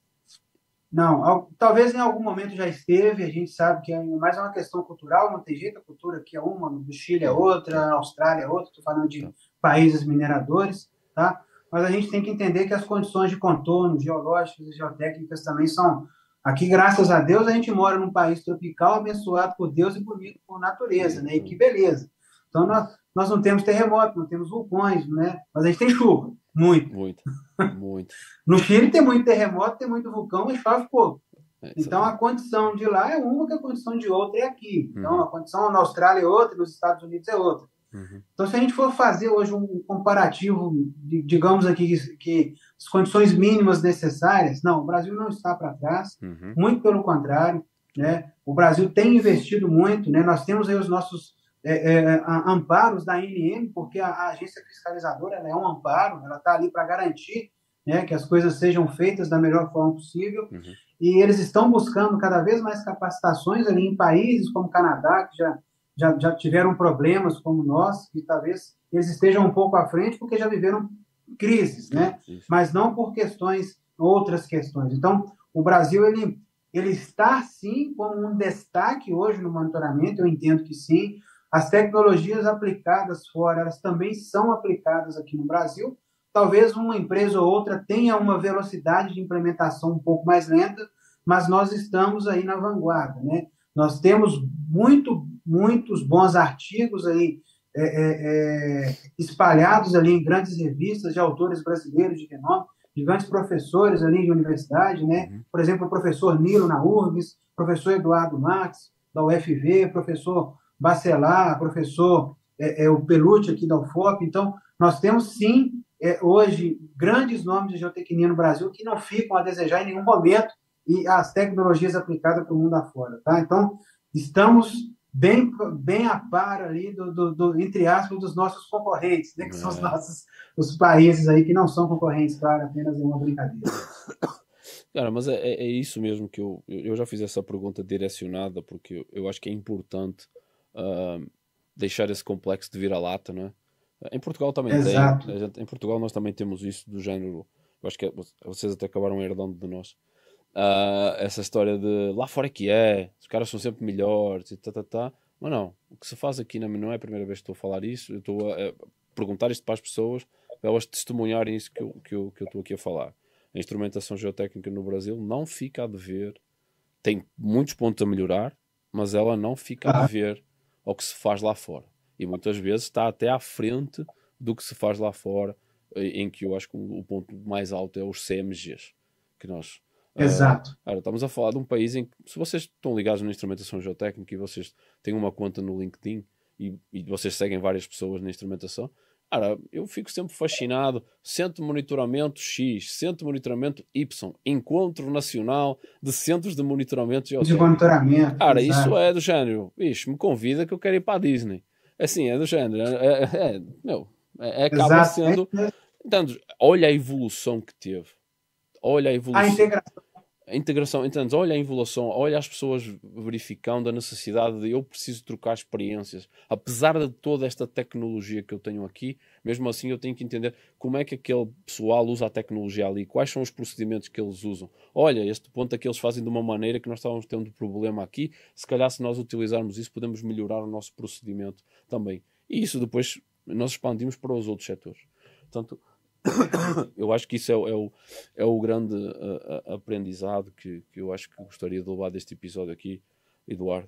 Não, talvez em algum momento já esteve, a gente sabe que mais é uma questão cultural, não tem jeito, a cultura aqui é uma, do Chile é outra, a Austrália é outra, estou falando de países mineradores, tá? Mas a gente tem que entender que as condições de contorno geológicas e geotécnicas também são... Aqui, graças a Deus, a gente mora num país tropical, abençoado por Deus e bonito por natureza, né? E que beleza. Então, nós não temos terremoto, não temos vulcões, né? Mas a gente tem chuva, muito. No Chile tem muito terremoto, tem muito vulcão, mas chove pouco. Então, a condição de lá é uma, que a condição de outra é aqui. Então, a condição na Austrália é outra, nos Estados Unidos é outra. Então, se a gente for fazer hoje um comparativo, digamos aqui que as condições mínimas necessárias, não, o Brasil não está para trás, muito pelo contrário, né? O Brasil tem investido muito, né? Nós temos aí os nossos amparos da ANM, porque a agência fiscalizadora ela é um amparo, ela está ali para garantir, né, que as coisas sejam feitas da melhor forma possível, e eles estão buscando cada vez mais capacitações ali em países como o Canadá, que já tiveram problemas como nós, e talvez eles estejam um pouco à frente porque já viveram crises, né? Mas não por outras questões. Então, o Brasil, ele está, sim, como um destaque hoje no monitoramento, eu entendo que sim. As tecnologias aplicadas fora, elas também são aplicadas aqui no Brasil. Talvez uma empresa ou outra tenha uma velocidade de implementação um pouco mais lenta, mas nós estamos aí na vanguarda, né? Nós temos muitos bons artigos aí espalhados ali em grandes revistas de autores brasileiros de renome, de grandes professores ali de universidade, né? Por exemplo, o professor Nilo na URGS, professor Eduardo Max, da UFV, professor Bacelar, professor o Pelucci aqui da UFOP. Então, nós temos, sim, hoje, grandes nomes de geotecnia no Brasil que não ficam a desejar em nenhum momento e as tecnologias aplicadas para o mundo afora, tá? Então, estamos bem a par ali entre aspas, dos nossos concorrentes, né? Que são os países aí que não são concorrentes, claro, apenas é uma brincadeira. Cara, mas é isso mesmo que eu já fiz essa pergunta direcionada, porque eu acho que é importante deixar esse complexo de vira-lata, não é? Em Portugal também Exato. tem. Em Portugal nós também temos isso do género. Eu acho que vocês até acabaram herdando de nós. Essa história de lá fora é que os caras são sempre melhores e tá. Mas não, o que se faz aqui não é a primeira vez que estou a falar isso. Eu estou a perguntar isto para as pessoas, para elas testemunharem isso que eu estou aqui a falar. A instrumentação geotécnica no Brasil não fica a dever, tem muitos pontos a melhorar, mas ela não fica a dever ao que se faz lá fora. E muitas vezes está até à frente do que se faz lá fora, em que eu acho que o ponto mais alto é os CMGs, que nós... Exato. Estamos a falar de um país em que, se vocês estão ligados na instrumentação geotécnica e vocês têm uma conta no LinkedIn e vocês seguem várias pessoas na instrumentação, eu fico sempre fascinado. Centro de Monitoramento X, Centro de Monitoramento Y, Encontro Nacional de Centros de Monitoramento Geotécnico. De monitoramento. Isso é do género. Bicho, me convida que eu quero ir para a Disney. Assim, é do género. Acaba sendo... Então, olha a evolução que teve. Olha a evolução. A integração, entendes? Olha a evolução, olha as pessoas verificando a necessidade de eu preciso trocar experiências. Apesar de toda esta tecnologia que eu tenho aqui, mesmo assim eu tenho que entender como é que aquele pessoal usa a tecnologia ali, quais são os procedimentos que eles usam. Olha, este ponto é que eles fazem de uma maneira que nós estávamos tendo problema aqui, se calhar se nós utilizarmos isso podemos melhorar o nosso procedimento também. E isso depois nós expandimos para os outros setores. Portanto, eu acho que isso é o grande aprendizado que eu acho que gostaria de levar deste episódio aqui, Eduardo.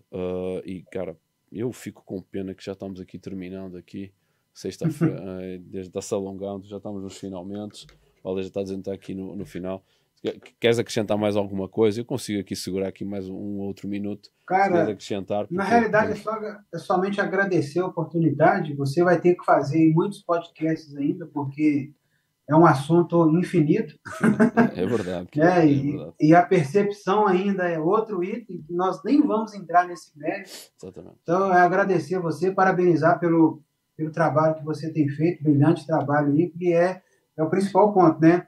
E cara, eu fico com pena que já estamos aqui terminando aqui sexta-feira, desde se alongando, já estamos nos finalmente. O Aldeia já está dizendo que está aqui no final. Queres acrescentar mais alguma coisa? Eu consigo aqui segurar aqui mais um outro minuto. Cara, acrescentar, na realidade é somente agradecer a oportunidade. Você vai ter que fazer muitos podcasts ainda, porque é um assunto infinito. É verdade. Verdade. E a percepção ainda é outro item que nós nem vamos entrar nesse mérito. Exatamente. Então, é agradecer a você, parabenizar pelo trabalho que você tem feito, brilhante trabalho aí, que é o principal ponto, né?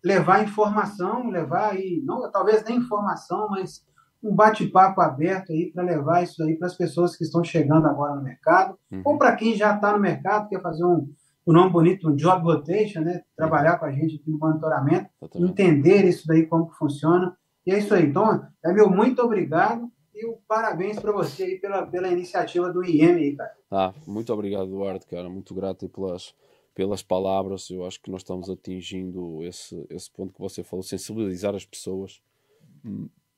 Levar informação, levar aí, não, talvez nem informação, mas um bate-papo aberto aí para levar isso aí para as pessoas que estão chegando agora no mercado, ou para quem já está no mercado, quer fazer um nome bonito, um job rotation, né? Trabalhar com a gente aqui no monitoramento, entender isso daí, como que funciona. E é isso aí. Então, meu muito obrigado e parabéns para você aí pela iniciativa do IEM aí, cara. Muito obrigado, Eduardo, cara. Muito grato aí pelas palavras. Eu acho que nós estamos atingindo esse ponto que você falou, sensibilizar as pessoas,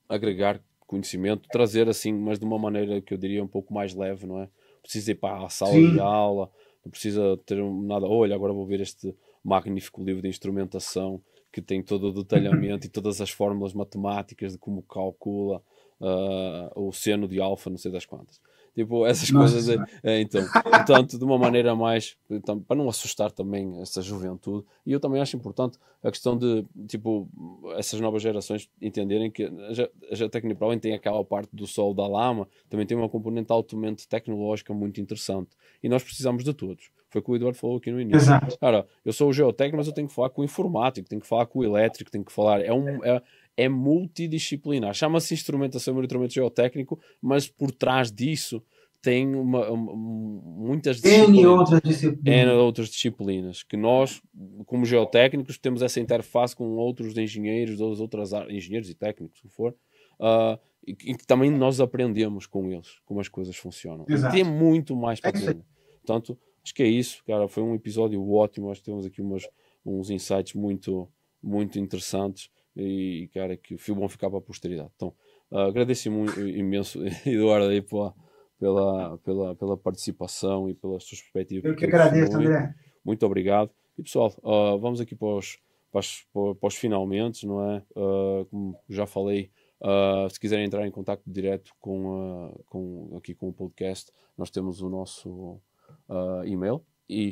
agregar conhecimento, trazer assim, mas de uma maneira que eu diria um pouco mais leve, não é? Precisa ir para a sala de aula, não precisa ter nada. Olha, agora vou ver este magnífico livro de instrumentação que tem todo o detalhamento e todas as fórmulas matemáticas de como calcula o seno de alfa, não sei das quantas. Tipo, essas coisas. Então, portanto, de uma maneira mais. Então, para não assustar também essa juventude. E eu também acho importante a questão de, tipo, essas novas gerações entenderem que a geotecnia, para além tem aquela parte do sol da lama, também tem uma componente altamente tecnológica muito interessante. E nós precisamos de todos. Foi o que o Eduardo falou aqui no início. Exato. Cara, eu sou o geotécnico, mas eu tenho que falar com o informático, tenho que falar com o elétrico, tenho que falar. É multidisciplinar. Chama-se instrumentação e monitoramento geotécnico, mas por trás disso tem muitas outras disciplinas. Que nós, como geotécnicos, temos essa interface com outros engenheiros, outras engenheiros e técnicos, se for, e que também nós aprendemos com eles, como as coisas funcionam. Exato. E tem muito mais para aprender. Portanto, acho que é isso, cara. Foi um episódio ótimo. Acho que temos aqui uns insights muito, muito interessantes. E, cara, que foi bom ficar para a posteridade. Então, agradeço imenso, Eduardo, aí pela participação e pelas suas perspectivas. Eu que agradeço, André. Muito obrigado. E, pessoal, vamos aqui para os finalmente, não é? Como já falei, se quiserem entrar em contato direto aqui com o podcast, nós temos o nosso e-mail,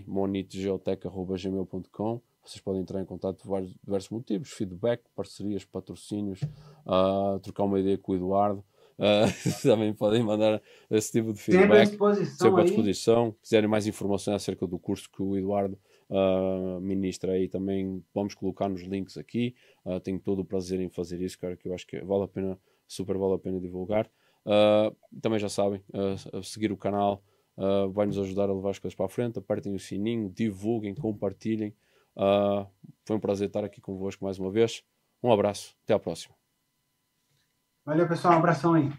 monitogeotech@gmail.com. Vocês podem entrar em contato por diversos motivos, feedback, parcerias, patrocínios, trocar uma ideia com o Eduardo. Também podem mandar esse tipo de feedback. Sempre à disposição. Se quiserem mais informações acerca do curso que o Eduardo ministra aí, também vamos colocar nos links aqui. Tenho todo o prazer em fazer isso, cara, que eu acho que super vale a pena divulgar. Também já sabem, seguir o canal, vai nos ajudar a levar as coisas para a frente. Apertem o sininho, divulguem, compartilhem. Foi um prazer estar aqui convosco mais uma vez. Um abraço, até à próxima. Valeu, pessoal, um abração aí.